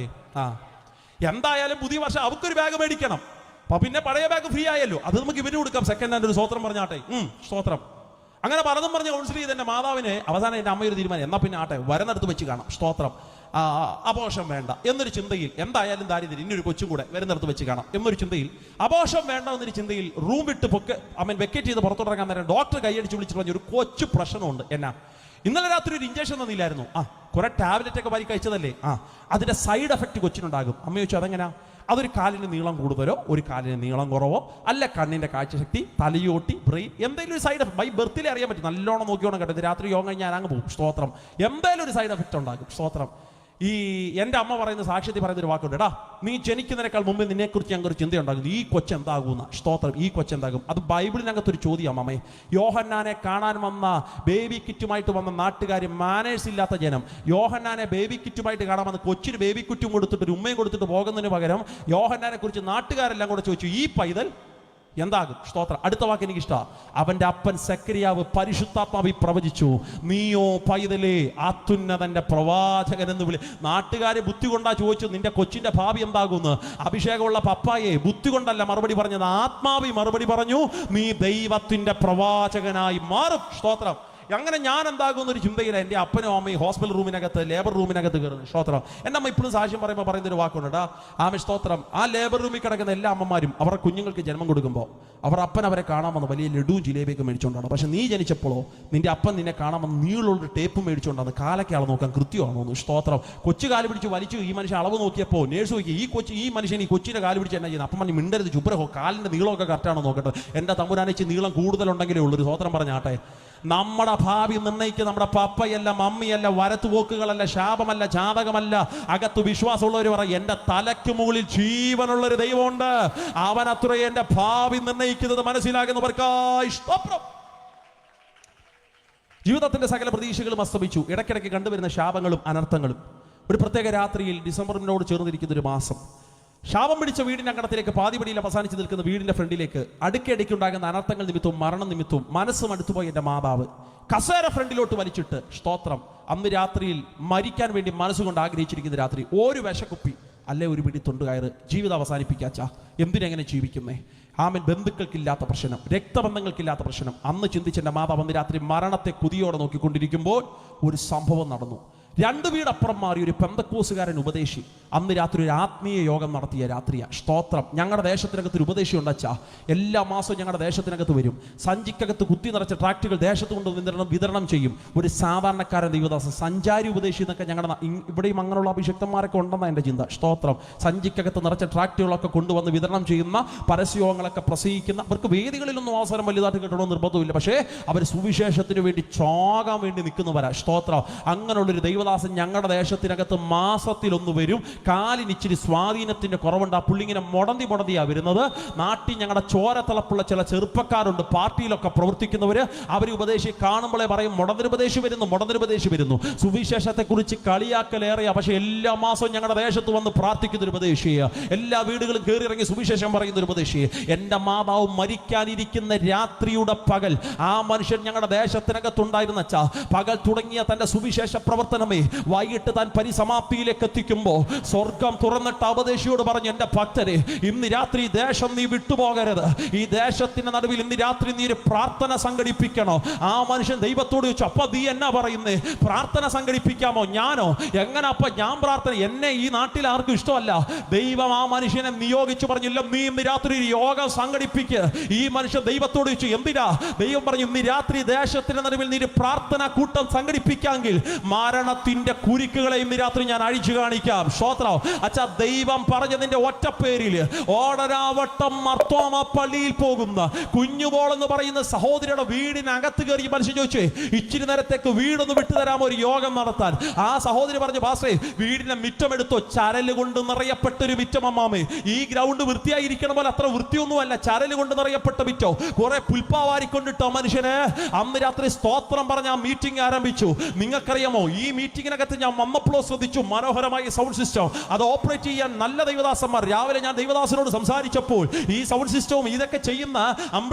എന്തായാലും പുതിയ വർഷം അവൾക്കൊരു ബാഗ് മേടിക്കണം, അപ്പൊ പിന്നെ പഴയ ബാഗ് ഫ്രീ ആയല്ലോ, അത് നമുക്ക് ഇവന് കൊടുക്കാം, സെക്കൻഡ് ഹാൻഡ്. ഒരു സ്വത്രം പറഞ്ഞാട്ടെ. സ്തോത്രം. അങ്ങനെ പലതും പറഞ്ഞ് കൗൺസിൽ ചെയ്ത് എൻ്റെ മാതാവിനെ അവസാനം എൻ്റെ അമ്മയൊരു തീരുമാനം, എന്നാ പിന്നെ ആട്ടെ വരുന്നിടത്ത് വെച്ച് കാണാം. സ്തോത്രം. അബോഷം വേണ്ട എന്നൊരു ചിന്തയിൽ, എന്തായാലും ദാരിദ്ര്യം, ഇനിയൊരു കൊച്ചും കൂടെ വരുന്നിടത്ത് വെച്ച് കാണാം എന്നൊരു ചിന്തയിൽ, അബോഷം വേണ്ട എന്നൊരു ചിന്തയിൽ റൂം വിട്ട് വെക്കേറ്റ് ചെയ്ത് പുറത്തോട്ടിറങ്ങാൻ നേരം ഡോക്ടർ കൈയടിച്ച് വിളിച്ചിട്ട് പറഞ്ഞു ഒരു കൊച്ചു പ്രശ്നമുണ്ട്. എന്നാ? ഇന്നലെ രാത്രി ഒരു ഇഞ്ചക്ഷൻ തന്നില്ലായിരുന്നു? കുറെ ടാബ്ലറ്റ് ഒക്കെ വാരി കഴിച്ചതല്ലേ? അതിന്റെ സൈഡ് എഫക്റ്റ് കൊച്ചിനുണ്ടാകും. അമ്മ ചോദിച്ചു അതെങ്ങനെയാ? അതൊരു കാലിന് നീളം കൂടുതലോ, ഒരു കാലിന് നീളം കുറവോ, അല്ല കണ്ണിന്റെ കാഴ്ചശക്തി, തലയോട്ടി, ബ്രെയിൻ, എന്തെങ്കിലും ഒരു സൈഡ് എഫക്ട് ബൈ ബർത്തിലേ അറിയാൻ പറ്റും. നല്ലോണം നോക്കിയോണം കേട്ടോ, രാത്രി യോഗം കഴിഞ്ഞാൽ അങ്ങ് പോകും. സ്തോത്രം. എന്തായാലും ഒരു സൈഡ് എഫക്റ്റ് ഉണ്ടാകും. സ്തോത്രം. എൻ്റെ അമ്മ പറയുന്ന സാക്ഷ്യത്തിൽ പറയുന്ന ഒരു വാക്കുണ്ട്, എടാ നീ ജനിക്കുന്നതിനേക്കാൾ മുമ്പ് നിന്നെക്കുറിച്ച് ഞങ്ങൾക്ക് ഒരു ചിന്തയുണ്ടാകും, ഈ കൊച്ചെന്താകുന്ന. സ്തോത്രം. ഈ കൊച്ചെന്താകും? അത് ബൈബിളിനകത്തൊരു ചോദ്യം. അമ്മേ, യോഹന്നാനെ കാണാൻ വന്ന ബേബി കിറ്റുമായിട്ട് വന്ന നാട്ടുകാർ, മാനേഴ്സ് ഇല്ലാത്ത ജനം, യോഹന്നാനെ ബേബി കിറ്റുമായിട്ട് കാണാൻ വന്ന് കൊച്ചിന് ബേബി കുറ്റും കൊടുത്തിട്ട് ഒരു ഉമ്മയും കൊടുത്തിട്ട് പോകുന്നതിന് പകരം യോഹന്നാനെ കുറിച്ച് നാട്ടുകാരെല്ലാം കൂടെ ചോദിച്ചു ഈ പൈതൽ എന്താകും. സ്തോത്രം. അടുത്ത വാക്ക് എനിക്ക് ഇഷ്ടമാണ്. അവന്റെ അപ്പൻ സെക്കരിയാവ് പരിശുദ്ധാത്മാവി പ്രവചിച്ചു, നീയോ പൈതലേ അത്യുന്നതന്റെ പ്രവാചകൻ എന്ന് വിളി. നാട്ടുകാരെ ബുദ്ധി കൊണ്ടാ ചോദിച്ചു നിന്റെ കൊച്ചിന്റെ ഭാവി എന്താകുമെന്ന്. അഭിഷേകമുള്ള പപ്പായെ ബുദ്ധി കൊണ്ടല്ല മറുപടി പറഞ്ഞത്, ആത്മാവി മറുപടി പറഞ്ഞു, നീ ദൈവത്തിന്റെ പ്രവാചകനായി മാറും. സ്തോത്രം. അങ്ങനെ ഞാൻ എന്താകുന്ന ഒരു ചിന്തയില്ല. എൻ്റെ അപ്പനും അമ്മയും ഹോസ്പിറ്റൽ റൂമിനകത്ത്, ലേബർ റൂമിനകത്ത് കയറുന്നു. സ്തോത്രം. എൻ്റെ അമ്മ ഇപ്പോഴും സാക്ഷ്യം പറയുന്ന ഒരു വാക്കുണ്ട്, സ്തോത്രം. ആ ലേബർ റൂമിൽ കിടക്കുന്ന എല്ലാ അമ്മമാരും അവരുടെ കുഞ്ഞുങ്ങൾക്ക് ജന്മം കൊടുക്കുമ്പോൾ അവർ അപ്പൻ അവരെ കാണാൻ വന്ന് വലിയ ലഡുവും ജിലേബിയൊക്കെ മേടിച്ചുകൊണ്ടാണ്. പക്ഷെ നീ ജനിച്ചപ്പോഴോ നിന്റെ അപ്പൻ നിന്നെ കാണാൻ വന്ന് നീളുള്ളൊരു ടേപ്പ് മേടിച്ചുകൊണ്ടാണ് കാലൊക്കെ അളവ് നോക്കാൻ കൃത്യമാണോ. സ്തോത്രം. കൊച്ചു കാല് പിടിച്ച് വലിച്ചു ഈ മനുഷ്യൻ അളവ് നോക്കിയപ്പോൾ നേഴ്സ് നോക്കി ഈ മനുഷ്യൻ ഈ കൊച്ചിന്റെ കാല് പിടിച്ച് എന്നാ ചെയ്യുന്നത്? അപ്പം പറഞ്ഞു മിണ്ടരുത്, ചുബ്രഹോ, കാലിന്റെ നീളമൊക്കെ കറക്റ്റാണോ നോക്കട്ടെ. എൻ്റെ തമ്പുരാനിച്ച് നീളം കൂടുതലുണ്ടെങ്കിലേ ഉള്ളൊരു സ്വത്രം പറഞ്ഞാട്ടെ. നമ്മുടെ ഭാവി നിർണ്ണയിക്കുക നമ്മുടെ പപ്പയല്ല, മമ്മിയല്ല, വരത്തുപോക്കുകളല്ല, ശാപമല്ല, ജാതകമല്ല. അകത്ത് വിശ്വാസമുള്ളവർ പറയും എൻ്റെ തലയ്ക്ക് മുകളിൽ ജീവനുള്ളൊരു ദൈവമുണ്ട്, അവനത്രേ എൻ്റെ ഭാവി നിർണ്ണയിക്കുന്നത്. മനസ്സിലാകുന്നവർക്കായി സ്തോത്രം. ജീവിതത്തിന്റെ സകല പ്രതീക്ഷകളും അസ്തമിച്ചു. ഇടയ്ക്കിടയ്ക്ക് കണ്ടുവരുന്ന ശാപങ്ങളും അനർത്ഥങ്ങളും. ഒരു പ്രത്യേക രാത്രിയിൽ ഡിസംബറിനോട് ചേർന്നിരിക്കുന്ന ഒരു മാസം, ശാപം പിടിച്ച വീടിന്റെ അങ്കണത്തിലേക്ക് പാതിപടിയിൽ അവസാനിച്ച് നിൽക്കുന്ന വീടിന്റെ ഫ്രണ്ടിലേക്ക് അടുക്കടിക്ക് ഉണ്ടാകുന്ന അനർത്ഥങ്ങൾ നിമിത്തവും മരണം നിമിത്തവും മനസ്സും അടുത്തുപോയി എൻ്റെ മാതാവ് കസേര ഫ്രണ്ടിലോട്ട് വലിച്ചിട്ട്. സ്തോത്രം. അന്ന് രാത്രിയിൽ മരിക്കാൻ വേണ്ടി മനസ്സുകൊണ്ട് ആഗ്രഹിച്ചിരിക്കുന്ന രാത്രി, ഒരു വിശക്കുപ്പി അല്ലെ ഒരു പിടി തൊണ്ടുകയറ്, ജീവിതം അവസാനിപ്പിക്കാച്ചാ. എന്തിനെങ്ങനെ ജീവിക്കുന്നേ? ആമൻ. ബന്ധുക്കൾക്കില്ലാത്ത പ്രശ്നം, രക്തബന്ധങ്ങൾക്കില്ലാത്ത പ്രശ്നം. അന്ന് ചിന്തിച്ചെൻ്റെ മാതാവ് അന്ന് രാത്രി മരണത്തെ കുതിയോടെ നോക്കിക്കൊണ്ടിരിക്കുമ്പോൾ ഒരു സംഭവം നടന്നു. 2 വീടപ്പുറം മാറി ഒരു പെന്തക്കോസുകാരൻ ഉപദേശി അന്ന് രാത്രി ഒരു ആത്മീയ യോഗം നടത്തിയ രാത്രിയാണ്. സ്തോത്രം. ഞങ്ങളുടെ ദേശത്തിനകത്ത് ഒരു ഉപദേശി ഉണ്ടച്ചാ. എല്ലാ മാസവും ഞങ്ങളുടെ ദേശത്തിനകത്ത് വരും. സഞ്ചിക്കകത്ത് കുത്തി നിറച്ച ട്രാക്റ്റുകൾ ദേശത്ത് കൊണ്ട് വിതരണം ചെയ്യും. ഒരു സാധാരണക്കാരൻ ദൈവദാസൻ, സഞ്ചാരി ഉപദേശി എന്നൊക്കെ ഞങ്ങളുടെ ഇവിടെയും അങ്ങനെയുള്ള അഭിഷക്തന്മാരൊക്കെ ഉണ്ടെന്നാണ് എൻ്റെ ചിന്ത. സ്തോത്രം. സഞ്ചിക്കകത്ത് നിറച്ച ട്രാക്റ്റുകളൊക്കെ കൊണ്ടുവന്ന് വിതരണം ചെയ്യുന്ന, പരസ്യയോഗങ്ങളൊക്കെ പ്രസംഗിക്കുന്ന, അവർക്ക് വേദികളിലൊന്നും അവസരം വലുതായിട്ട് കിട്ടണമെന്ന് നിർബന്ധമില്ല. പക്ഷേ അവർ സുവിശേഷത്തിന് വേണ്ടി ചോകാൻ വേണ്ടി നിൽക്കുന്നവരാ. സ്തോത്രം. അങ്ങനെയുള്ളൊരു ദൈവദാസൻ ഞങ്ങളുടെ ദേശത്തിനകത്ത് മാസത്തിലൊന്ന് വരും. കാലിനിച്ചിരി സ്വാധീനത്തിന്റെ കുറവുണ്ട്. ആ പുള്ളിങ്ങനെ മുടന്തിയാ വരുന്നത്. നാട്ടിൽ ഞങ്ങളുടെ ചോരത്തിളപ്പുള്ള ചില ചെറുപ്പക്കാരുണ്ട്, പാർട്ടിയിലൊക്കെ പ്രവർത്തിക്കുന്നവര്. അവർ ഉപദേശി കാണുമ്പോഴേ പറയും മുടന്തിരുപദേശി വരുന്നു. സുവിശേഷത്തെ കുറിച്ച് കളിയാക്കലേറിയ, പക്ഷെ എല്ലാ മാസവും ഞങ്ങളുടെ ദേശത്ത് വന്ന് പ്രാർത്ഥിക്കുന്ന ഒരു ഉപദേശിയെ, എല്ലാ വീടുകളും കയറി ഇറങ്ങി സുവിശേഷം പറയുന്ന ഒരു ഉപദേശിയെ. എൻ്റെ മാതാവ് മരിക്കാനിരിക്കുന്ന രാത്രിയുടെ പകൽ ആ മനുഷ്യൻ ഞങ്ങളുടെ ദേശത്തിനകത്തുണ്ടായിരുന്ന പകൽ തുടങ്ങിയ തന്റെ സുവിശേഷ പ്രവർത്തനം മമാമേ വൈകിട്ട് താൻ പരിസമാപ്തിയിലേക്ക് എത്തിക്കുമ്പോൾ സ്വർഗം തുറന്നിട്ട് ഉപദേശിയോട് പറഞ്ഞു, എൻ്റെ ഭക്തരെ, ഇന്ന് രാത്രി ഈ ദേശം നീ വിട്ടുപോകരുത്. ഈ ദേശത്തിന്റെ നടുവിൽ ഇന്ന് രാത്രി നീ ഒരു പ്രാർത്ഥന സംഘടിപ്പിക്കണോ? ആ മനുഷ്യൻ ദൈവത്തോട് ചോദിച്ചു, അപ്പൊ നീ എന്നാ പറയുന്നേ, പ്രാർത്ഥന സംഘടിപ്പിക്കാമോ? ഞാനോ? എങ്ങനെ അപ്പൊ ഞാൻ പ്രാർത്ഥന? എന്നെ ഈ നാട്ടിൽ ആർക്കും ഇഷ്ടമല്ല. ദൈവം ആ മനുഷ്യനെ നിയോഗിച്ചു പറഞ്ഞില്ല, നീ ഇന്ന് രാത്രി ഒരു യോഗം സംഘടിപ്പിക്ക്. ഈ മനുഷ്യൻ ദൈവത്തോട് ചോദിച്ചു, എന്തിനാ? ദൈവം പറഞ്ഞു, ഇന്ന് രാത്രി ദേശത്തിന്റെ നടുവിൽ നീ ഒരു പ്രാർത്ഥന കൂട്ടം സംഘടിപ്പിക്കാമെങ്കിൽ മരണത്തിന്റെ കുരുക്കുകളെ ഇന്ന് രാത്രി ഞാൻ അഴിച്ചു കാണിക്കാം. സ്തോത്രം. അച്ഛാ, ദൈവം പറഞ്ഞതിന്റെ ഒറ്റ പേരില് ഓടരാവട്ടം മർത്തോമ പള്ളിയിൽ പോകുന്ന കുഞ്ഞുപോൾ എന്ന് പറയുന്ന സഹോദരിയുടെ വീടിനകത്ത് കയറി മനുഷ്യൻ ചോദിച്ചു, ഇച്ചിരി നേരത്തേക്ക് വീടൊന്ന് വിട്ടുതരാമോ, ഒരു യോഗം നടത്താൻ? ആ സഹോദരി പറഞ്ഞു, പാസ്റ്ററേ, വീടിന്റെ മിറ്റമെടുത്തോ? ചരല് കൊണ്ട് നിറയപ്പെട്ടൊരു മിറ്റം അമ്മാമേ. ഈ ഗ്രൗണ്ട് വൃത്തിയായിരിക്കണം പോലെ അത്ര വൃത്തിയൊന്നുമല്ല, ചരല് കൊണ്ട് നിറയപ്പെട്ട മിറ്റോ. കുറെ പുൽപ്പാവാരിക്കൊണ്ടിട്ടോ മനുഷ്യന്. അന്ന് രാത്രി സ്തോത്രം പറഞ്ഞ ആ മീറ്റിംഗ് ആരംഭിച്ചു. നിങ്ങൾക്കറിയാമോ, ഈ മീറ്റിംഗിനകത്ത് ഞാൻ വന്നപ്പോഴോ ശ്രദ്ധിച്ചു, മനോഹരമായ സൗണ്ട് സിസ്റ്റം. അത് ഓപ്പറേറ്റ് ചെയ്യാൻ നല്ല ദൈവദാസന്മാർ. രാവിലെ ഞാൻ ദൈവദാസനോട് സംസാരിച്ചപ്പോൾ ഈ സൗണ്ട് സിസ്റ്റവും ഇതൊക്കെ ചെയ്യുന്ന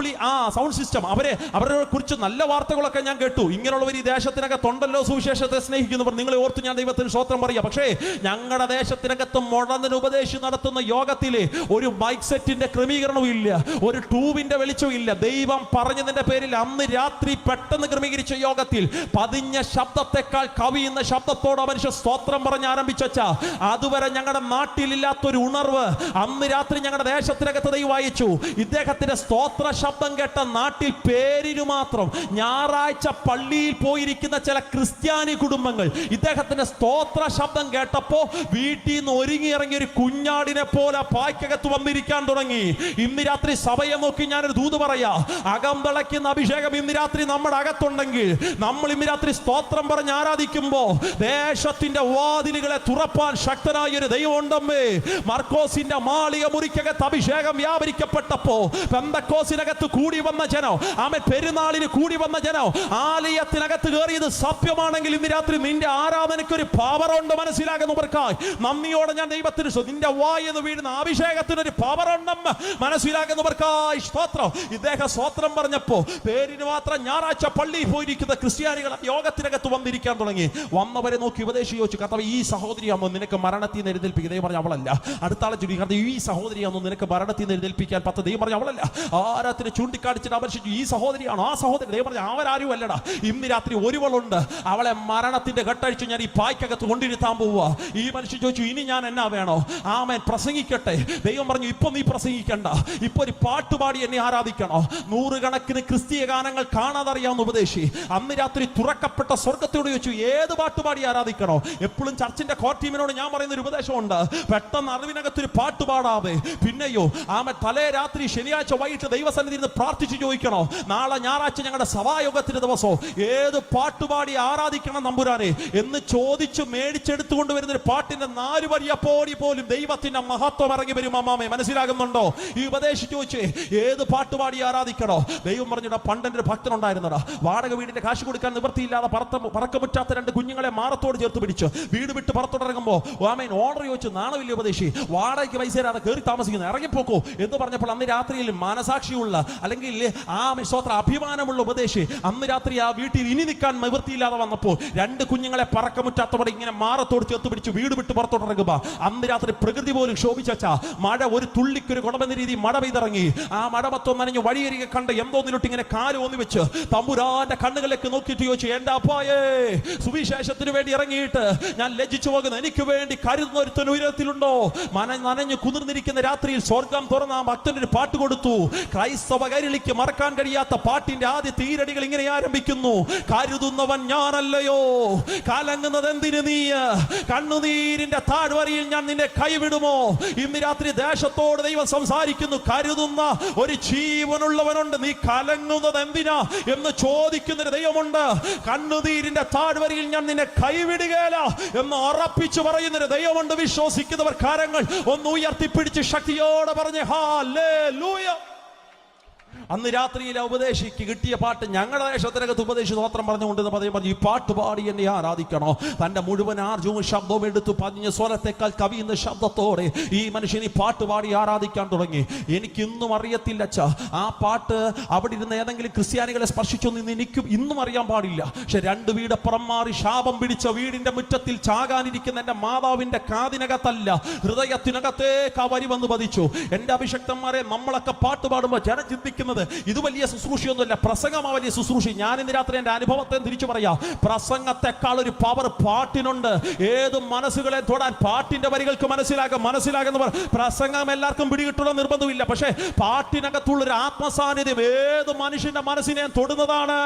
സൗണ്ട് സിസ്റ്റം അവരെ കുറിച്ച് നല്ല വാർത്തകളൊക്കെ ഞാൻ കേട്ടു. ഇങ്ങനെയുള്ളവർ ഈ ദേശത്തിനകത്തുണ്ടല്ലോ, സുവിശേഷത്തെ സ്നേഹിക്കുന്നവർ. നിങ്ങളെ ഓർത്ത് ഞാൻ ദൈവത്തിന് സ്തോത്രം പറയാം. പക്ഷേ ഞങ്ങളുടെ ദേശത്തിനകത്ത് മുടന്തൻ ഉപദേശം നടത്തുന്ന യോഗത്തിലെ ഒരു മൈക്ക് സെറ്റിന്റെ ക്രമീകരണവും ഇല്ല, ഒരു ട്യൂബിന്റെ വെളിച്ചവും ഇല്ല. ദൈവം പറഞ്ഞതിന്റെ പേരിൽ അന്ന് രാത്രി പെട്ടെന്ന് ക്രമീകരിച്ച യോഗത്തിൽ പതിഞ്ഞ ശബ്ദത്തെക്കാൾ കവിയുന്ന ശബ്ദത്തോടെ മനുഷ്യ സ്തോത്രം പറഞ്ഞ് ആരംഭിച്ചാ. അതുവരെ ഞങ്ങളുടെ നാട്ടിലില്ലാത്തൊരു ഉണർവ് അന്ന് രാത്രി ഞങ്ങളുടെ ദേശത്തിനകത്ത് ദൈവം അയച്ചു. ഇദ്ദേഹത്തിന്റെ സ്തോത്ര ശബ്ദം കേട്ട നാട്ടിൽ പേരിനു മാത്രം ഞായറാഴ്ച പള്ളിയിൽ പോയിരിക്കുന്ന ചില ക്രിസ്ത്യാനി കുടുംബങ്ങൾ ഇദ്ദേഹത്തിന്റെ സ്തോത്ര ശബ്ദം കേട്ടപ്പോ വീട്ടിൽ നിന്ന് ഒരുങ്ങി ഇറങ്ങിയ ഒരു കുഞ്ഞാടിനെ പോലെ പായ്ക്കകത്ത് വന്നിരിക്കാൻ തുടങ്ങി. ഇന്ന് രാത്രി സഭയെ നോക്കി ഞാനൊരു ദൂത് പറയാ, അകം തിളയ്ക്കുന്ന അഭിഷേകം ഇന്ന് രാത്രി നമ്മുടെ അകത്തുണ്ടെങ്കിൽ, നമ്മൾ ഇന്ന് രാത്രി സ്തോത്രം പറഞ്ഞ് ആരാധിക്കുമ്പോ ദേശത്തിന്റെ വാതിലുകളെ തുറപ്പാൻ ശക്തനായ ഒരു ദൈവം ഉണ്ടമ്മേ. മർക്കോസിന്റെ മാളിക മുറിക്കകത്ത് അഭിഷേകം വ്യാപരിക്കപ്പെട്ടപ്പോ പെന്തക്കോസിനകത്ത് കൂടി വന്ന ജനോ, ആമേൻ, പെരുന്നാളിന് കൂടി വന്ന ജനോ ആലയത്തിനകത്ത് കയറിയത് സത്യമാണെങ്കിൽ ഇന്ന് രാത്രി നിന്റെ ആരാധനയ്ക്ക് ഒരു പവർ ഉണ്ട്. മനസ്സിലാകുന്നവർക്കായി നന്ദിയോടെ ഞാൻ ദൈവത്തിന് നിന്റെ വായെന്ന് വീഴുന്ന അഭിഷേകത്തിനൊരു പവർ ഉണ്ടെന്ന് മനസ്സിലാകുന്നവർക്കായി സ്തോത്രം. ഇദ്ദേഹം സ്തോത്രം പറഞ്ഞപ്പോ പേരിന് മാത്രം ഞായറാഴ്ച പള്ളിയിൽ പോയിരിക്കുന്ന ക്രിസ്ത്യാനികൾ യോഗത്തിനകത്ത് വന്നിരിക്കാൻ തുടങ്ങി. വന്നവരെ നോക്കി ഉപദേശി ചോദിച്ചു, കർത്താവ്, ഈ സഹോദരിയാണോ നിനക്ക് മരണത്തിൽ നിന്ന് എഴുന്നേൽപ്പിക്കുക? ദൈവം പറഞ്ഞു, അവളല്ല. അടുത്ത ആളെ ചൂണ്ടി, കർത്താവ്, ഈ സഹോദരിയാണോ നിനക്ക് മരണത്തിൽ നിന്ന് എഴുന്നേൽപ്പിക്കാൻ പത്ത്? ദൈവം പറഞ്ഞു, അവളല്ല. ആരാത്തിന് ചൂണ്ടിക്കാണിച്ചിട്ട് അപേക്ഷിച്ചു, ഈ സഹോദരിയാണോ? ആ സഹോദരി. ദൈവം പറഞ്ഞു, അവരാരും അല്ലടാ. ഇന്ന് രാത്രി ഒരുവളുണ്ട്, അവളെ മരണത്തിന്റെ ഘട്ടഴിച്ച് ഞാൻ ഈ പായ്ക്കകത്ത് കൊണ്ടിരുത്താൻ പോവുക. ഈ മനുഷ്യൻ ചോദിച്ചു, ഇനി ഞാൻ എന്നാ വേണോ? ആമേൻ, പ്രസംഗിക്കട്ടെ. ദൈവം പറഞ്ഞു, ഇപ്പൊ നീ പ്രസംഗിക്കണ്ട, ഇപ്പൊ ഒരു പാട്ടുപാടി എന്നെ ആരാധിക്കണോ? നൂറുകണക്കിന് ക്രിസ്തീയ ഗാനങ്ങൾ കാണാതറിയാവുന്ന ഉപദേശി അന്ന് രാത്രി തുറക്കപ്പെട്ട സ്വർഗത്തോട് ചോദിച്ചു, ഏത് പാട്ടുപാടി ആരാധിക്കണോ? എപ്പോഴും ചർച്ചിന്റെ കോർ ടീമിനോട് ഞാൻ പറയുന്ന ഒരു ഉപദേശമുണ്ട്, പെട്ടെന്ന് അറിവിനകത്തൊരു പാട്ട് പാടാതെ പിന്നെയോ ആമ തലേ രാത്രി ശനിയാഴ്ച വൈകിട്ട് ദൈവസന്നിധിയിൽ നിന്ന് പ്രാർത്ഥിച്ചു ചോദിക്കണോ, നാളെ ഞായറാഴ്ച ഞങ്ങളുടെ സഭായോഗത്തിന്റെ ദിവസമോ ഏത് പാട്ടുപാടി ആരാധിക്കണം നമ്പുരാനെ എന്ന് ചോദിച്ചു മേടിച്ചെടുത്തുകൊണ്ട് വരുന്ന ഒരു പാട്ടിന്റെ 4 വരിയപ്പോടി പോലും ദൈവത്തിന്റെ മഹത്വം ഇറങ്ങി വരും. അമ്മാമേ, മനസ്സിലാകുന്നുണ്ടോ? ഈ ഉപദേശിച്ചു ചോദിച്ചേ, ഏത് പാട്ടുപാടി ആരാധിക്കണോ? ദൈവം പറഞ്ഞിടാ, പണ്ടെന്റെ ഒരു ഭക്തനുണ്ടായിരുന്നടാ, വാടക വീടിന്റെ കാശ് കൊടുക്കാൻ നിവൃത്തിയില്ലാതെ പറക്കമുറ്റാത്ത 2 കുഞ്ഞുങ്ങളെ മാറത്തോട് ചേർത്ത് പിടിച്ചു വീട് വിട്ട് പുറത്തോട്ടിറങ്ങുമ്പോ ആമേൻ ഓർഡർ ചോദിച്ചു, നാണമില്ല ഉപദേശി, വാടകയ്ക്ക് പൈസ തരാതെ കയറി താമസിക്കുന്നത്, ഇറങ്ങിപ്പോക്കോ എന്ന് പറഞ്ഞപ്പോൾ അന്ന് രാത്രിയിൽ മനസാക്ഷിയുള്ള അല്ലെങ്കിൽ ആ സ്തോത്ര അഭിമാനമുള്ള ഉപദേശി അന്ന് രാത്രി ആ വീട്ടിൽ ഇനി നിൽക്കാൻ നിവൃത്തിയില്ലാതെ വന്നപ്പോൾ 2 കുഞ്ഞുങ്ങളെ പറക്കമുറ്റാത്തവടെ ഇങ്ങനെ മാറത്തോട് ചേർത്ത് പിടിച്ചു വീട് വിട്ട് പുറത്തോട്ടിറങ്ങുമ്പോ അന്ന് രാത്രി പ്രകൃതി പോലും ശോഭിച്ചാ മഴ ഒരു തുള്ളിക്കൊരു കുടമെന്ന രീതി മഴ പെയ്തിറങ്ങി. ആ മഴ മൊത്തം നനഞ്ഞു വഴിയരികെ കണ്ട് എന്തോന്നിലോട്ട് ഇങ്ങനെ കാല് ഒന്നി വെച്ച് തമ്പുരാന്റെ കണ്ണുകളിലേക്ക് നോക്കിയിട്ട് ചോദിച്ചു, എന്റെ അപ്പായേ, സുവിശേഷത്തിന് വേണ്ടി ഇറങ്ങിയിട്ട് ഞാൻ ലജ്ജിച്ചു പോകുന്നു, എനിക്ക് വേണ്ടി കരുതുന്ന ഒരുത്തൻ ഉയരത്തിലുണ്ടോ? നനഞ്ഞു കുതിർന്നിരിക്കുന്ന രാത്രിയിൽ സ്വർഗം തുറന്ന ആ ഭക്തനൊരു പാട്ട് കൊടുത്തു. ക്രൈസ്തവ കൈരളിക്ക് മറക്കാൻ കഴിയാത്ത പാട്ടിന്റെ ആദ്യ തീരടികൾ ഇങ്ങനെ ആരംഭിക്കുന്നു, കരുതുന്നവൻ ഞാനല്ലയോ, കലങ്ങുന്നത് എന്തിന് നീ, കണ്ണുനീരിന്റെ താഴ്വരയിൽ ഞാൻ നിന്നെ കൈവിടുമോ? ഇന്ന് രാത്രി ദേശത്തോട് ദൈവം സംസാരിക്കുന്നു, കരുതുന്ന ഒരു ജീവനുള്ളവനുണ്ട്, നീ കലങ്ങുന്നത് എന്തിനാ എന്ന് ചോദിക്കുന്നൊരു ദൈവമുണ്ട്. കണ്ണുനീരിന്റെ താഴ്വരയിൽ ഞാൻ നിന്നെ കൈവിടുകയില്ല എന്ന് ഉറപ്പിച്ചു പറയുന്നൊരു ദൈവമുണ്ട്. വിശ്വസിക്കുന്നവർ കരങ്ങൾ ഒന്ന് ഉയർത്തിപ്പിടിച്ച് ശക്തിയോടെ പറഞ്ഞ് ഹല്ലേലൂയ. അന്ന് രാത്രിയിലെ ഉപദേശിക്ക് കിട്ടിയ പാട്ട് ഞങ്ങളുടെ ദേശത്തിനകത്ത് ഉപദേശി സ്തോത്രം പറഞ്ഞുകൊണ്ടെന്ന് പറഞ്ഞു, ഈ പാട്ട് പാടി എന്നെ ആരാധിക്കണോ. തന്റെ മുഴുവൻ ആർജവും ശബ്ദവും എടുത്തു പതിഞ്ഞ സ്വരത്തെക്കാൾ കവിയുന്ന ശബ്ദത്തോടെ ഈ മനുഷ്യൻ ഈ പാട്ട് പാടി ആരാധിക്കാൻ തുടങ്ങി. എനിക്കിന്നും അറിയത്തില്ല അച്ഛാ, ആ പാട്ട് അവിടെ ഇരുന്ന് ഏതെങ്കിലും ക്രിസ്ത്യാനികളെ സ്പർശിച്ചൊന്നും എനിക്കും ഇന്നും അറിയാൻ പാടില്ല. പക്ഷെ 2 വീടപ്പുറം മാറി ശാപം പിടിച്ച വീടിന്റെ മുറ്റത്തിൽ ചാകാനിരിക്കുന്ന എന്റെ മാതാവിന്റെ കാതിനകത്തല്ല, ഹൃദയത്തിനകത്തേക്ക് ആ വരി വന്ന് പതിച്ചു. എന്റെ അഭിഷക്തന്മാരെ, നമ്മളൊക്കെ പാട്ട് പാടുമ്പോൾ ജനം ചിന്തിക്കുന്നത് ഇത് വലിയ ശുശ്രൂഷയൊന്നുമല്ല, പ്രസംഗമാ വലിയ ശുശ്രൂഷ. ഞാൻ ഇന്ന് രാത്രി എന്റെ അനുഭവത്തെ തിരിച്ചു പറയാം. പ്രസംഗത്തെക്കാൾ ഒരു പവർ പാട്ടിനുണ്ട്. ഏത് മനസ്സുകളെ തൊടാൻ പാട്ടിന്റെ വരികൾക്ക് മനസ്സിലാകുന്നവർ. പ്രസംഗം എല്ലാവർക്കും പിടികിട്ടുള്ള നിർബന്ധമില്ല, പക്ഷേ പാട്ടിനകത്തുള്ളൊരു ആത്മസാന്നിധ്യം ഏത് മനുഷ്യന്റെ മനസ്സിനെ തൊടുന്നതാണ്.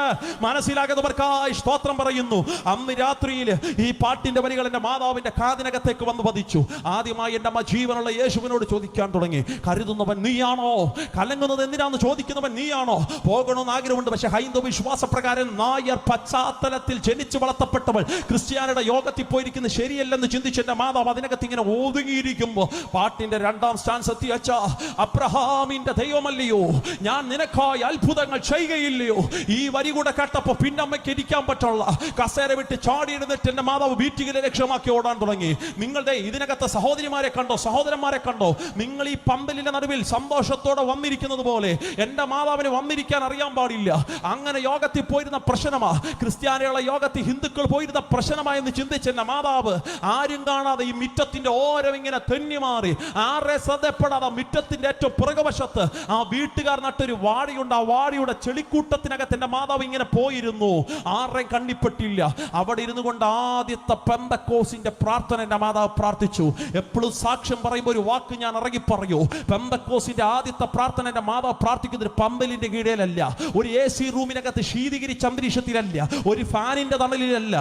മനസ്സിലാകുന്നവർക്കായി സ്തോത്രം പറയുന്നു. അന്ന് രാത്രിയിൽ ഈ പാട്ടിന്റെ വരികൾ എന്റെ മാതാവിന്റെ കാതിനകത്തേക്ക് വന്ന് പതിച്ചു. ആദ്യമായി എന്റെ അമ്മ ജീവനുള്ള യേശുവിനോട് ചോദിക്കാൻ തുടങ്ങി, കരുതുന്നവൻ നീയാണോ? കലങ്ങുന്നത് എന്തിനാന്ന് ചോദിക്കുന്നവൻ നീയാണോ? പോകണമെന്ന് ആഗ്രഹമുണ്ട്, പക്ഷെ ഹൈന്ദവ വിശ്വാസപ്രകാരം നായർ പശ്ചാത്തലത്തിൽ ജനിച്ചു വളർത്തപ്പെട്ടവൾ ക്രിസ്ത്യാനിയുടെ യോഗത്തിൽ പോയിരിക്കുന്നത് ശരിയല്ലെന്ന് ചിന്തിച്ച് എന്റെ മാതാവ് അതിനകത്ത് ഇങ്ങനെ ഒതുങ്ങിയിരിക്കുമ്പോ പാട്ടിന്റെ 2ാം സ്റ്റാൻസ് എത്തി. അച്ഛാ, അബ്രഹാമിന്റെ ദൈവമല്ലയോ ഞാൻ നിനക്കായി അത്ഭുതങ്ങൾ ചെയ്യുകയില്ലയോ? ഈ വരി കൂടെ കേട്ടപ്പോ പിന്നമ്മയ്ക്ക് ഇരിക്കാൻ പറ്റുള്ള കസേര വിട്ട് ചാടി എഴുന്നേറ്റ് എന്റെ മാതാവ് ബീറ്റിങ്ങിനെ ലക്ഷ്യമാക്കി ഓടാൻ തുടങ്ങി. നിങ്ങളുടെ ഇതിനകത്ത് സഹോദരിമാരെ കണ്ടോ, സഹോദരന്മാരെ കണ്ടോ? നിങ്ങൾ ഈ പന്തലിന്റെ നടുവിൽ സന്തോഷത്തോടെ വന്നിരിക്കുന്നത് പോലെ എന്റെ മാതാവിന് വന്നിരിക്കാൻ അറിയാൻ പാടില്ല. അങ്ങനെ യോഗത്തിൽ പോയിരുന്ന പ്രശ്നമാ, ക്രിസ്ത്യാനികളെ യോഗത്തിൽ ഹിന്ദുക്കൾ പോയിരുന്ന പ്രശ്നമായെന്ന് ചിന്തിച്ച എന്റെ മാതാവ് ആരും കാണാതെ ഈ മിറ്റത്തിന്റെ ഓരം ഇങ്ങനെ തെന്നിമാറി ആരെ ശ്രദ്ധപ്പെടാതെ മിറ്റത്തിന്റെ ഏറ്റവും പുറകുവശത്ത് ആ വീട്ടുകാർ നട്ടൊരു വാടിയുണ്ട്. ആ വാടിയുടെ ചെളിക്കൂട്ടത്തിനകത്ത് എന്റെ മാതാവ് ഇങ്ങനെ പോയിരുന്നു. ആരെയും കണ്ണിപ്പെട്ടില്ല. അവിടെ ഇരുന്നു കൊണ്ട് ആദ്യത്തെ പെന്തക്കോസിന്റെ പ്രാർത്ഥന എന്റെ മാതാവ് പ്രാർത്ഥിച്ചു. എപ്പോഴും സാക്ഷ്യം പറയുമ്പോൾ ഒരു വാക്ക് ഞാൻ ഇറങ്ങി പറയൂ. പെന്തക്കോസിന്റെ ആദ്യത്തെ പ്രാർത്ഥന എന്റെ മാതാവ് പ്രാർത്ഥിക്കുന്നത് പമ്പലിന്റെ കീഴിലല്ല, ഒരു AC റൂമിനകത്ത് ശീതീകരിച്ച അന്തരീക്ഷത്തിലല്ല, ഒരു ഫാനിന്റെ തണലിലല്ല.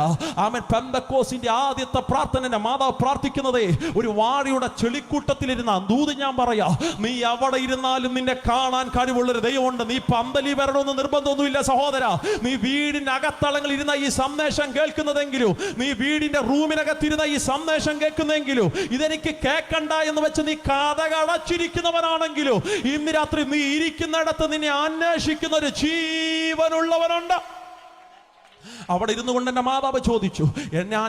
ആമേൻ. പെന്തക്കോസിന്റെ ആദ്യത്തെ പ്രാർത്ഥന മാതാവ് പ്രാർത്ഥിക്കുന്നതേ ഒരു വാഴയുടെ ചെളിക്കൂട്ടത്തിലിരുന്ന ദൂത്. ഞാൻ പറയാ, നീ അവിടെ ഇരുന്നാലും നിന്നെ കാണാൻ കഴിവുള്ളൊരു ദൈവമുണ്ട്. നീ പന്തലി വരണമെന്ന് നിർബന്ധമൊന്നുമില്ല സഹോദര. നീ വീടിന്റെ അകത്തളങ്ങളിൽ ഇരുന്ന ഈ സന്ദേശം കേൾക്കുന്നതെങ്കിലും, നീ വീടിന്റെ റൂമിനകത്തിരുന്ന ഈ സന്ദേശം കേൾക്കുന്നെങ്കിലും, ഇതെനിക്ക് കേൾക്കണ്ട എന്ന് വെച്ച് നീ കഥകടച്ചിരിക്കുന്നവനാണെങ്കിലും, ഇന്ന് രാത്രി നീ ഇരിക്കുന്നിടത്ത് നിന്നെ അന്വേഷിക്കുന്ന ഒരു ജീവനുള്ളവനുണ്ട്. അവിടെ ഇരുന്നു കൊണ്ട് എൻ്റെ മാതാവ് ചോദിച്ചു,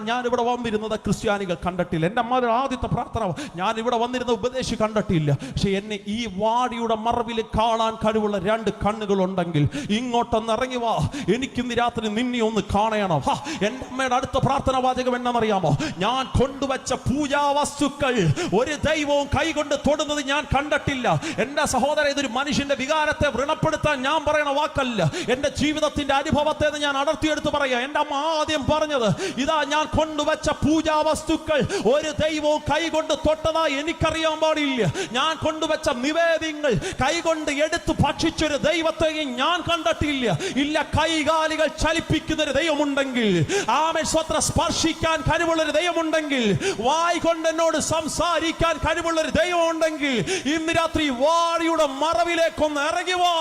ഞാനിവിടെ വന്നിരുന്നത് ക്രിസ്ത്യാനികൾ കണ്ടിട്ടില്ല. എൻ്റെ അമ്മ ആദ്യത്തെ പ്രാർത്ഥന, ഞാൻ ഇവിടെ വന്നിരുന്ന ഉപദേശി കണ്ടിട്ടില്ല. പക്ഷെ എന്നെ ഈ വാടിയുടെ മറവിൽ കാണാൻ കഴിവുള്ള 2 കണ്ണുകളുണ്ടെങ്കിൽ ഇങ്ങോട്ടൊന്ന് ഇറങ്ങി വാ, എനിക്കിന്ന് രാത്രി നിന്നെ ഒന്ന് കാണണം. എൻ്റെ അമ്മയുടെ അടുത്ത പ്രാർത്ഥന വാചകം എന്നറിയാമോ? ഞാൻ കൊണ്ടുവച്ച പൂജാ വസ്തുക്കൾ ഒരു ദൈവവും കൈകൊണ്ട് തൊടുന്നത് ഞാൻ കണ്ടിട്ടില്ല. എൻ്റെ സഹോദര, ഇതൊരു മനുഷ്യന്റെ വികാരത്തെ വ്രണപ്പെടുത്താൻ ഞാൻ പറയണ വാക്കല്ല, എൻ്റെ ജീവിതത്തിന്റെ അനുഭവത്തെ ഞാൻ അടർത്തിയെടുത്ത് പറയാം. എന്റെ അമ്മ ആദ്യം പറഞ്ഞത് ഇതാ, ഞാൻ കൊണ്ടുവച്ച പൂജാ വസ്തുക്കൾ ഒരു ദൈവവും കൈകൊണ്ട് തൊട്ടതായി എനിക്കറിയാൻ പാടില്ല. ഞാൻ കൊണ്ടുവച്ച നിവേദ്യങ്ങൾ കൈകൊണ്ട് എടുത്ത് ഭക്ഷിച്ചൊരു ദൈവത്തെയും ഞാൻ കണ്ടിട്ടില്ല. ഇല്ല, കൈകാലികൾ ചലിപ്പിക്കുന്ന ഒരു ദൈവമുണ്ടെങ്കിൽ, ആമേൻ സ്വത്ര സ്പർശിക്കാൻ കഴിവുള്ളൊരു ദൈവമുണ്ടെങ്കിൽ, വായ് കൊണ്ട് എന്നോട് സംസാരിക്കാൻ കഴിവുള്ളൊരു ദൈവമുണ്ടെങ്കിൽ, ഇന്ന് രാത്രി വാഴിയുടെ മറവിലേക്കൊന്ന് ഇറങ്ങി വാ,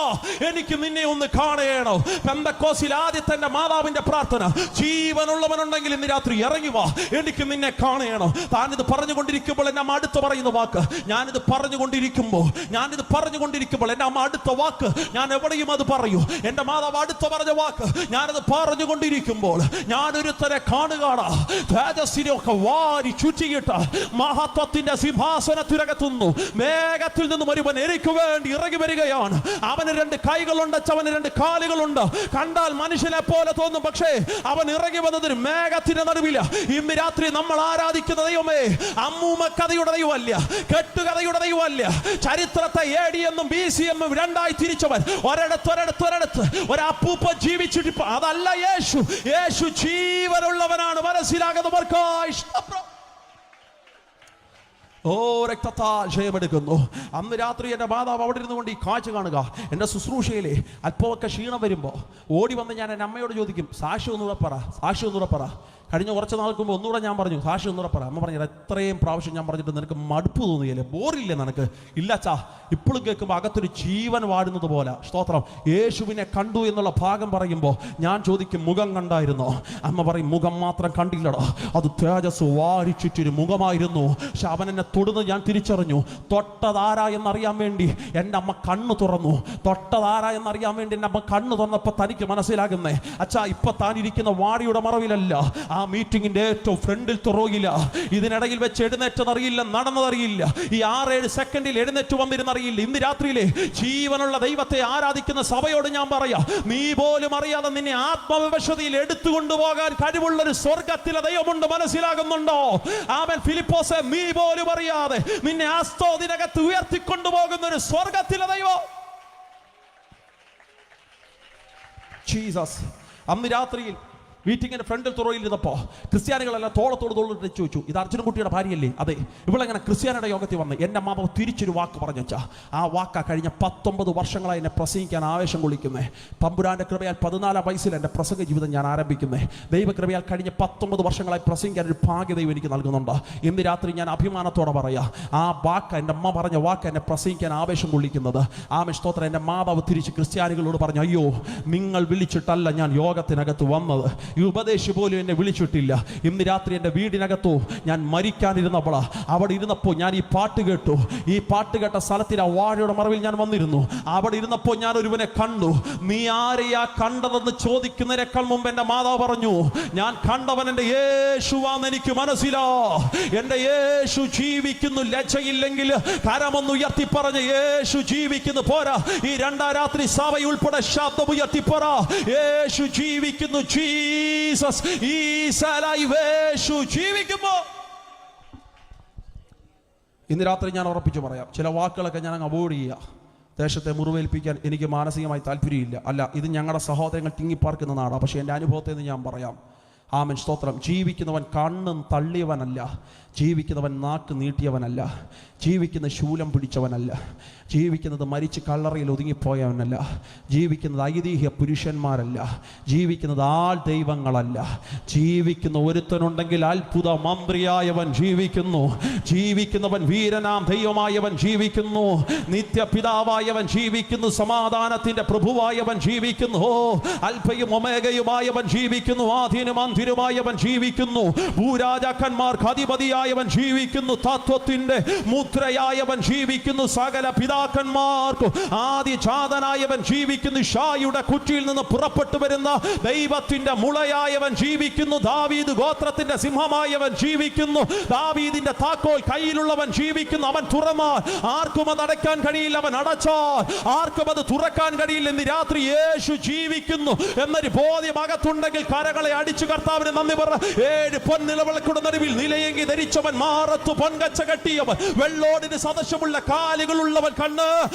എനിക്ക് നിന്നെ ഒന്ന് കാണണം. പെന്തക്കോസിൽ ആദ്യത്തെ മാതാവിന്റെ പ്രാർത്ഥന, ജീവനുള്ളവനുണ്ടെങ്കിൽ ഇന്ന് രാത്രി ഇറങ്ങി വാ, എനിക്ക് നിന്നെ കാണണം. താനിത് പറഞ്ഞുകൊണ്ടിരിക്കുമ്പോൾ എന്റെ അമ്മ അടുത്ത് പറയുന്ന വാക്ക്, ഞാനിത് പറഞ്ഞുകൊണ്ടിരിക്കുമ്പോൾ എന്റെ അമ്മ അടുത്ത വാക്ക് ഞാൻ എവിടെയും അത് പറയൂ. എന്റെ മാതാവ് അടുത്ത് പറഞ്ഞ വാക്ക്, ഞാനത് പറഞ്ഞുകൊണ്ടിരിക്കുമ്പോൾ ഞാനൊരുത്തരെ കാണുകയാണ്, തേജസ്സിനെയൊക്കെ വാരി ചുറ്റിയിട്ട് മഹത്വത്തിന്റെ സിംഹാസനത്തിനകത്തുന്നു മേഘത്തിൽ നിന്നും ഒരുവൻ എനിക്ക് വേണ്ടി ഇറങ്ങി വരികയാണ്. അവന് 2 കൈകളുണ്ട്, അവന് 2 കാലുകളുണ്ട്. കണ്ടാൽ മനുഷ്യനെ പോലെ തോന്നും, പക്ഷേ അവൻ ഇറങ്ങി വന്നത് ഒരു മേഘത്തിന്റെ നടുവില. ഇന്ന് രാത്രി നമ്മൾ ആരാധിക്കുന്ന ദൈവമേ അമ്മൂമ്മ കഥയുടെ ദൈവമല്ല, കെട്ടുകഥയുടെ ദൈവമല്ല. ചരിത്രത്തെ AD എന്നും BC എന്നും 2ആയി തിരിച്ചവൻ, ഒരിടത്ത് ഒരപ്പൂപ്പ ജീവിച്ചിരിപ്പ്, അതല്ല യേശു. യേശു ജീവനുള്ളവനാണ്. മനസ്സിലാകുന്നവർക്കായി ഓ രക്തത്താൽ ജയമെടുക്കുന്നു. അന്ന് രാത്രി എൻ്റെ മാതാവ് അവിടെ ഇരുന്നു കൊണ്ട് ഈ കാഴ്ച കാണുക. എൻ്റെ ശുശ്രൂഷയിലെ അല്പമൊക്കെ ക്ഷീണം വരുമ്പോൾ ഓടി വന്ന് ഞാൻ എൻ്റെ അമ്മയോട് ചോദിക്കും, സാക്ഷി ഒന്നുകൂടെ പറ. കഴിഞ്ഞ കുറച്ച് നാൾക്ക് മുമ്പ് ഒന്നുകൂടെ ഞാൻ പറഞ്ഞു, സാക്ഷി ഒന്നുകൂടെ പറ. അമ്മ പറഞ്ഞു, എത്രയും പ്രാവശ്യം ഞാൻ പറഞ്ഞിട്ട് നിനക്ക് മടുപ്പ് തോന്നുകയല്ലേ, ബോറില്ലേ നിനക്ക്? ഇല്ലച്ചാ, ഇപ്പോഴും കേൾക്കുമ്പോൾ അകത്തൊരു ജീവൻ വാടുന്നത് പോലെ. സ്തോത്രം. യേശുവിനെ കണ്ടു എന്നുള്ള ഭാഗം പറയുമ്പോൾ ഞാൻ ചോദിക്കും, മുഖം കണ്ടായിരുന്നോ? അമ്മ പറയും, മുഖം മാത്രം കണ്ടില്ലടാ, അത് തേജസ് വാരിച്ചിട്ടൊരു മുഖമായിരുന്നു. പക്ഷെ അവൻ എന്നെ തൊടുന്നത് ഞാൻ തിരിച്ചറിഞ്ഞു. തൊട്ടതാരാ എന്നറിയാൻ വേണ്ടി എൻ്റെ അമ്മ കണ്ണു തുറന്നു. തൊട്ടതാരാ എന്നറിയാൻ വേണ്ടി എൻ്റെ അമ്മ കണ്ണു തുറന്നപ്പോൾ തനിക്ക് മനസ്സിലാകുന്നേ, അച്ഛാ ഇപ്പൊ താൻ ഇരിക്കുന്ന വാടിയുടെ മറവിലല്ല, ആ മീറ്റിംഗിന്റെ ഏറ്റവും ഫ്രണ്ടിൽ തുറയില്ല. ഇതിനിടയിൽ വെച്ച് എഴുന്നേറ്റതറിയില്ല, നടന്നതറിയില്ല, ഈ 6-7 സെക്കൻഡിൽ എഴുന്നേറ്റ് വന്നിരുന്നറിയില്ല. ഇന്ന് രാത്രിയിലെ ജീവനുള്ള ദൈവത്തെ ആരാധിക്കുന്ന സഭയോട് ഞാൻ പറയാം, നീ പോലും അറിയാതെ നിന്നെ ആത്മവിവശതയിൽ എടുത്തുകൊണ്ടുപോകാൻ കഴിവുള്ളൊരു സ്വർഗത്തിലെ ദൈവമുണ്ട്. മനസ്സിലാകുന്നുണ്ടോ? ആമേൻ. ഫിലിപ്പോസേ, നീ പോലും അറിയാതെ നിന്നെ ആസ്തോദിനകത്ത് ഉയർത്തിക്കൊണ്ടുപോകുന്ന ഒരു സ്വർഗത്തിലെ ദൈവം ജീസസ്. അന്ന് രാത്രിയിൽ മീറ്റിങ്ങിന്റെ ഫ്രണ്ടിൽ തുറയിൽ ഇരുന്നപ്പോൾ ക്രിസ്ത്യാനികളെല്ലാം തോളത്തോട് തോളിട്ട് ചോദിച്ചു, ഇത് അർജുനൻകുട്ടിയുടെ ഭാര്യയല്ലേ? അതെ. ഇവളെങ്ങനെ ക്രിസ്ത്യാനിയുടെ യോഗത്തിൽ വന്ന്? എൻ്റെ അമ്മാവ് തിരിച്ചൊരു വാക്ക് പറഞ്ഞു വെച്ചാൽ, ആ വാക്കാ കഴിഞ്ഞ 19 വർഷങ്ങളായി എന്നെ പ്രസംഗിക്കാൻ ആവേശം കൊള്ളിക്കുന്നേ. തമ്പുരാന്റെ കൃപയാൽ 14 വയസ്സിൽ എൻ്റെ പ്രസംഗ ജീവിതം ഞാൻ ആരംഭിക്കുന്നേ. ദൈവകൃപയാൽ കഴിഞ്ഞ 19 വർഷങ്ങളായി പ്രസംഗിക്കാൻ ഒരു ഭാഗ്യ ദൈവം എനിക്ക് നൽകുന്നുണ്ട്. ഇന്ന് രാത്രി ഞാൻ അഭിമാനത്തോടെ പറയാം, ആ വാക്ക്, എൻ്റെ അമ്മ പറഞ്ഞ വാക്ക് എന്നെ പ്രസംഗിക്കാൻ ആവേശം കൊള്ളിക്കുന്നത്. ആമേൻ. സ്തോത്രം. എൻ്റെ മാതാവ് തിരിച്ച് ക്രിസ്ത്യാനികളോട് പറഞ്ഞു, അയ്യോ, നിങ്ങൾ വിളിച്ചിട്ടല്ല ഞാൻ യോഗത്തിനകത്ത് വന്നത്, ഈ ഉപദേശി പോലും എന്നെ വിളിച്ചിട്ടില്ല. ഇന്ന് രാത്രി എൻ്റെ വീടിനകത്തോ ഞാൻ മരിക്കാനിരുന്നപ്പോൾ, അവിടെ ഇരുന്നപ്പോൾ ഞാൻ ഈ പാട്ട് കേട്ടു. ഈ പാട്ട് കേട്ട സ്ഥലത്തിൽ ആ വാഴയുടെ മറവിൽ ഞാൻ വന്നിരുന്നു. അവിടെ ഇരുന്നപ്പോൾ ഞാൻ ഒരുവനെ കണ്ടു. നീ ആരെയാ കണ്ടതെന്ന് ചോദിക്കുന്നതിനേക്കാൾ മുമ്പ് എൻ്റെ മാതാവ് പറഞ്ഞു, ഞാൻ കണ്ടവൻ എൻ്റെ യേശുവാന്ന് എനിക്ക് മനസ്സിലാ. എൻ്റെ യേശു ജീവിക്കുന്നു. ലജ്ജയില്ലെങ്കിൽ കരമൊന്ന് ഉയർത്തി പറഞ്ഞ് യേശു ജീവിക്കുന്നു. പോരാ, ഈ 2 രാത്രി സഭ ഉൾപ്പെടെ ശബ്ദം ഉയർത്തി പറ, യേശു ജീവിക്കുന്നു. Jesus is alive. യേശു ജീവിക്കുമ്പോൾ ഇന്ന് രാത്രി ഞാൻ ഉറപ്പിച്ചു പറയാം, ചില വാക്കുകളൊക്കെ ഞാൻ അങ്ങ് അവോയ്ഡ് ചെയ്യുക. ദേശത്തെ മുറിവേൽപ്പിക്കാൻ എനിക്ക് മാനസികമായി താല്പര്യമില്ല. അല്ല, ഇത് ഞങ്ങളുടെ സഹോദരങ്ങൾ തിങ്ങിപ്പാർക്കുന്ന നാടാണ്. പക്ഷേ എൻ്റെ അനുഭവത്തിൽ നിന്ന് ഞാൻ പറയാം, ആമേൻ. സ്തോത്രം. ജീവിക്കുന്നവൻ കണ്ണും തള്ളിയവനല്ല, ജീവിക്കുന്നവൻ നാക്ക് നീട്ടിയവനല്ല, ജീവിക്കുന്ന ശൂലം പിടിച്ചവനല്ല, ജീവിക്കുന്നത് മരിച്ച് കല്ലറയിൽ ഒതുങ്ങിപ്പോയവനല്ല, ജീവിക്കുന്നത് ഐതിഹ്യ പുരുഷന്മാരല്ല, ജീവിക്കുന്നത് ആൾ ദൈവങ്ങളല്ല. ജീവിക്കുന്ന ഒരുത്തനുണ്ടെങ്കിൽ അത്ഭുത മന്ത്രിയായവൻ ജീവിക്കുന്നു. ജീവിക്കുന്നവൻ വീരനാം ദൈവമായവൻ ജീവിക്കുന്നു. നിത്യപിതാവായവൻ ജീവിക്കുന്നു. സമാധാനത്തിന്റെ പ്രഭുവായവൻ ജീവിക്കുന്നു. അൽഫയും ഒമേഗയുമായവൻ ജീവിക്കുന്നു. ആദ്യനും അന്ത്യനുമായവൻ ജീവിക്കുന്നു. ഭൂരാജാക്കന്മാർക്ക് അധിപതിയായവൻ ജീവിക്കുന്നു. തത്വത്തിന്റെ മുദ്രയായവൻ ജീവിക്കുന്നു. സകല പിതാക്കന്മാർക്ക് ആദിജാതനായവൻ ജീവിക്കുന്നു. ഷായുടെ കുറ്റിയിൽ നിന്ന് പുറപ്പെട്ടു വരുന്ന ദൈവത്തിന്റെ മുളയായവൻ ജീവിക്കുന്നു. ദാവീദ് ഗോത്രത്തിന്റെ സിംഹമായവൻ ജീവിക്കുന്നു. ദാവീദിന്റെ താക്കോൽ കയ്യിലുള്ളവൻ ജീവിക്കുന്നു. അവൻ തുറന്നാൽ ആർക്കും അത് അടയ്ക്കാൻ കഴിയില്ല, അവൻ അടച്ചാൽ ആർക്കും അത് തുറക്കാൻ കഴിയില്ല. ഇന്ന് രാത്രി യേശു ജീവിക്കുന്നു എന്നൊരു ബോധ്യം അകത്തുണ്ടെങ്കിൽ കരകളെ അടിച്ചു കർത്താവിന് നന്ദി പറ. 7 പൊൻനിലവിളക്കുടെ നടുവിൽ നിലയെങ്കി ധരിച്ചവൻ, മാറത്തു പൊൻകച്ച കെട്ടിയവൻ, വെള്ളോടിന് സദൃശമുള്ള കാലുകളുള്ളവൻ, കണ്ണ്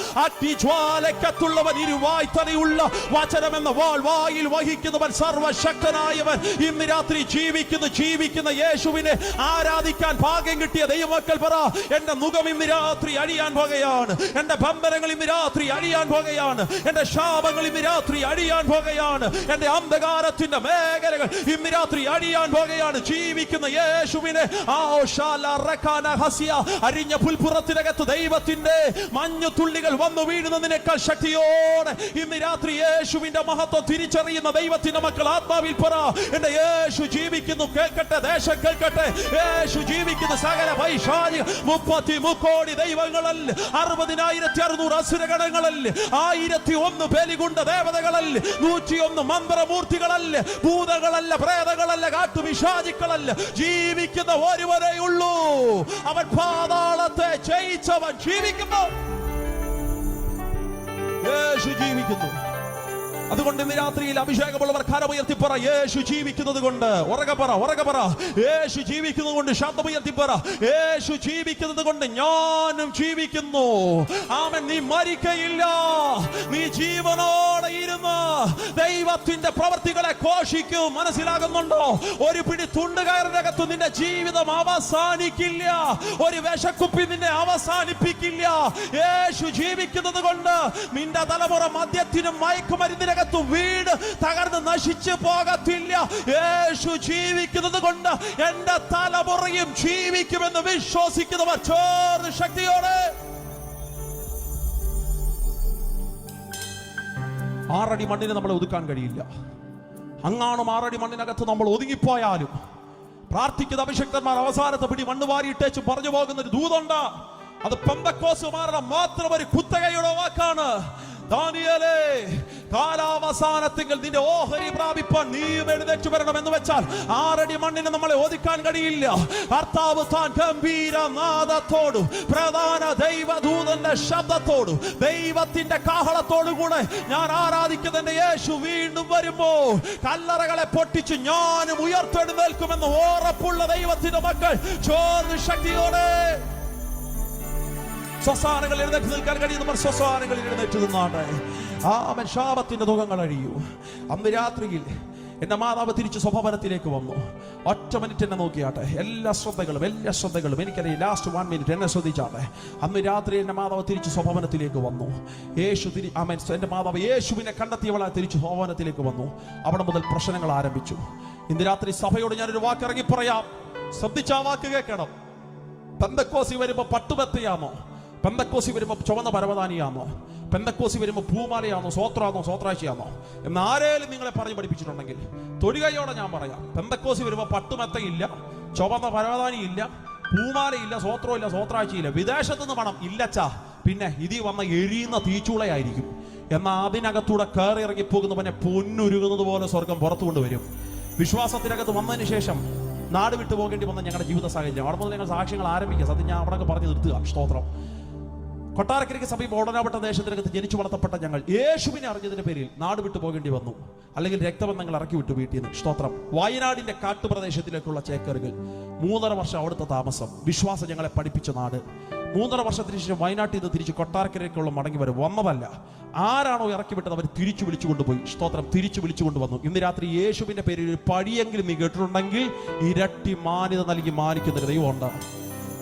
അഗ്നിജ്വാലക്കത്തുള്ളവൻ, ഇരുവായ്ത്തലയുള്ള വചനമെന്ന വാൾ വായിൽ വഹിക്കുന്നവൻ, സർവശക്തനായവൻ ഇന്ന് രാത്രി ജീവിക്കുന്നു. ജീവിക്കുന്ന യേശുവിനെ ആരാധിക്കാൻ ഭാഗ്യം കിട്ടിയ ദൈവമക്കൾ പറ, എന്റെ മുഖം ഇന്ന് രാത്രി അഴിയാൻ പോകുകയാണ്, എന്റെ ബന്ധനങ്ങൾ ഇന്ന് രാത്രി അഴിയാൻ പോകുകയാണ്, എന്റെ ശാപങ്ങൾ ഇന്ന് രാത്രി അഴിയാൻ പോകുകയാണ്, എന്റെ അന്ധകാരത്തിന്റെ മേഖലകൾ ഇന്ന് രാത്രി അഴിയാൻ പോകുകയാണ്. ജീവിക്കുന്ന യേശുവിനെ അരിഞ്ഞ പുൽപ്പുറത്തിനകത്ത് ദൈവത്തിന്റെ മഞ്ഞു തുള്ളികൾ വന്നു വീഴുന്നതിനേക്കാൾ ശക്തിയോടെ ഇന്ന് രാത്രി യേശുവിന്റെ മഹത്വം തിരിച്ചറിയുന്ന ദൈവത്തിന്റെ മക്കൾ ആത്മാവിൽ പറ, എന്റെ യേശു ജീവിക്കുന്നു. കേൾക്കട്ടെ, ദേശം കേൾക്കട്ടെ, യേശു ജീവിക്കുന്ന. സകല വൈശാലിക 33 കോടി ദൈവങ്ങളല്ല, 60,600 അസുരഗണങ്ങളല്ല, 1001 ബലികുണ്ട ദേവതകളല്ല, 101 മന്ത്രമൂർത്തികളല്ല, ഭൂതങ്ങളല്ല, പ്രേതങ്ങളല്ല, കാട്ടുപിശാചുക്കളല്ല. ജീവിക്കുന്ന ഒരുവരേ ഉള്ളൂ, അവൻ പാതാളത്തെ ജയിച്ചവൻ. ജീവിക്കുമ്പോൾ യേശു ജീവിക്കുന്നു. അതുകൊണ്ട് ഇന്ന് രാത്രിയിൽ അഭിഷേകമുള്ളവർ കരമുയർത്തി പറ, യേശു ജീവിക്കുന്നത് കൊണ്ട്. ഉറക്കെ പറ, ഉറക്കെ പറ, യേശു ജീവിക്കുന്നത് കൊണ്ട്. ശബ്ദമുയർത്തി പറ, യേശു ജീവിക്കുന്നത് കൊണ്ട് ഞാനും ജീവിക്കുന്നു. ആമേൻ. നീ മരിക്കയില്ല, നീ ജീവനോടെ ഇരുന്ന് ദൈവത്തിന്റെ പ്രവർത്തികളെ ഘോഷിക്കും. മനസ്സിലാകുന്നുണ്ടോ? ഒരു പിടി തുണ്ടുകയറിനകത്ത് നിന്റെ ജീവിതം അവസാനിക്കില്ല, ഒരു വിശക്കുപ്പി നിന്നെ അവസാനിപ്പിക്കില്ല. യേശു ജീവിക്കുന്നത് കൊണ്ട് നിന്റെ തലമുറ മദ്യത്തിനും മയക്കുമരുന്നിനും ഇതിനകത്ത് വീട് തകർന്ന് നശിച്ചു പോകത്തില്ല. യേശു ജീവിക്കുന്നത് കൊണ്ട് എന്റെ തലമുറയും ജീവിക്കുമെന്ന് വിശ്വസിക്കുന്നവർ ചേർന്ന് ശക്തിയോടെ 6 അടി മണ്ണിനെ നമ്മളെ ഒതുക്കാൻ കഴിയില്ല. അങ്ങാണും 6 അടി മണ്ണിനകത്ത് നമ്മൾ ഒതുങ്ങിപ്പോയാലും പ്രാർത്ഥിക്കുന്ന അഭിഷക്തന്മാർ അവസാനത്തെ പിടി മണ്ണ് വാരിയിട്ടേച്ച് പറഞ്ഞു പോകുന്ന ഒരു ദൂതുണ്ട്. അത് പെന്തക്കോസ്തുകാരുടെ മാത്രം ഒരു കുത്തകയുടെ വാക്കാണ്. ദാനിയേലേ, കാലാവസാനത്തിൽ നിന്റെ ഓഹരി പ്രാപിപ്പാൻ നീയും എഴുന്നേറ്റ് വരണം എന്ന് വെച്ചാൽ 6 അടി മണ്ണിന് നമ്മളെ ഒതുക്കാൻ കഴിയില്ല. കർത്താവ് താൻ ഗംഭീര നാദത്തോടും പ്രധാന ദൈവദൂതന്റെ ശബ്ദത്തോടും ദൈവത്തിന്റെ കാഹളത്തോടു കൂടെ ഞാൻ ആരാധിക്കുന്ന യേശു വീണ്ടും വരുമ്പോ കല്ലറകളെ പൊട്ടിച്ച് ഞാനും ഉയർത്തെഴുന്നേൽക്കുമെന്ന് ഉറപ്പുള്ള ദൈവത്തിന്റെ മക്കൾ ചോർന്ന് ശക്തിയോടെ സ്വസാനങ്ങൾ എഴുന്നേറ്റ് നിൽക്കാൻ കഴിയുന്നവർ സ്വസാനങ്ങളിൽ എഴുന്നേറ്റ് നിന്നാട്ടെ. ആമേൻ. ശാപത്തിന്റെ ദുഃഖങ്ങൾ അഴിയൂ. അന്ന് രാത്രിയിൽ എന്റെ മാതാവ് തിരിച്ച് സ്വഭവനത്തിലേക്ക് വന്നു. ഒറ്റ മിനിറ്റ് എന്നെ നോക്കിയാട്ടെ. എല്ലാ ശ്രദ്ധകളും എനിക്കറിയാം. ലാസ്റ്റ് 1 മിനിറ്റ് എന്നെ ശ്രദ്ധിച്ചാട്ടെ. അന്ന് രാത്രി എന്റെ മാതാവ് തിരിച്ച് സ്വഭവനത്തിലേക്ക് വന്നു. ആമേൻ. എന്റെ മാതാവ് യേശുവിനെ കണ്ടെത്തിയവളെ തിരിച്ച് സ്വഭവനത്തിലേക്ക് വന്നു. അവിടെ മുതൽ പ്രശ്നങ്ങൾ ആരംഭിച്ചു. ഇന്ന് രാത്രി സഭയോട് ഞാനൊരു വാക്കിറങ്ങി പറയാം. ശ്രദ്ധിച്ച ആ വാക്ക് കേൾക്കണം. പെന്തക്കോസി വരുമ്പോ പട്ടുമെത്തയാമോ? പെന്തക്കോസി വരുമ്പോ ചുവന്ന പരവതാനിയാമോ? പെന്തക്കോസി വരുമ്പോ പൂമാലയാണോ? സ്വോത്രാണോ? സ്വോത്രാഴ്ചയാണോ? എന്ന് ആരേലും നിങ്ങളെ പറഞ്ഞു പഠിപ്പിച്ചിട്ടുണ്ടെങ്കിൽ തൊടുകയോടെ ഞാൻ പറയാം, പെന്തക്കോസി വരുമ്പോ പട്ടുമെത്തയില്ല, ചുവന്ന പരവതാനിയില്ല, പൂമാലയില്ല, സ്വോത്രമില്ല, സ്വോത്രാഴ്ചയില്ല. വിദേശത്തുനിന്ന് പണം ഇല്ലച്ചാ. പിന്നെ ഇതിൽ വന്ന എരിയുന്ന തീച്ചൂളയായിരിക്കും. എന്നാൽ അതിനകത്തൂടെ കയറി ഇറങ്ങിപ്പോകുന്നവനെ പൊന്നുരുകുന്നത് പോലെ സ്വർഗം പുറത്തു കൊണ്ടുവരും. വിശ്വാസത്തിനകത്ത് വന്നതിന് ശേഷം നാട് വിട്ടു പോകേണ്ടി വന്ന ഞങ്ങളുടെ ജീവിത സാഹചര്യം അവിടെ മുതൽ ഞങ്ങൾ സാക്ഷ്യങ്ങൾ ആരംഭിക്കുക. സത്യം ഞാൻ അവിടെ പറഞ്ഞു നിർത്തുക. സ്തോത്രം. കൊട്ടാരക്കരയ്ക്ക് സമീപം ഓടനാവട്ട ദേശത്തിനകത്ത് ജനിച്ചു വളർത്തപ്പെട്ട ഞങ്ങൾ യേശുവിനെ അറിഞ്ഞതിന്റെ പേരിൽ നാട് വിട്ടു പോകേണ്ടി വന്നു. അല്ലെങ്കിൽ രക്തബന്ധങ്ങൾ ഇറക്കി വിട്ടു വീട്ടിൽ നിന്ന്. സ്തോത്രം. വയനാടിന്റെ കാട്ടുപ്രദേശത്തിലേക്കുള്ള ചേക്കറുകൾ 3.5 വർഷം അവിടുത്തെ താമസം. വിശ്വാസം ഞങ്ങളെ പഠിപ്പിച്ച നാട്. 3.5 വർഷത്തിന് ശേഷം വയനാട്ടിൽ നിന്ന് തിരിച്ച് കൊട്ടാരക്കരയ്ക്കുള്ള മടങ്ങി വരും. വന്നതല്ല, ആരാണോ ഇറക്കി വിട്ടത് അവർ തിരിച്ചു വിളിച്ചു കൊണ്ടുപോയി. സ്തോത്രം. തിരിച്ചു വിളിച്ചു കൊണ്ടുവന്നു. ഇന്ന് രാത്രി യേശുവിന്റെ പേരിൽ ഒരു പടിയെങ്കിലും നീ കേട്ടിട്ടുണ്ടെങ്കിൽ ഇരട്ടി മാന്യത നൽകി മാനിക്കുന്നൊരു ദൈവമുണ്ട്.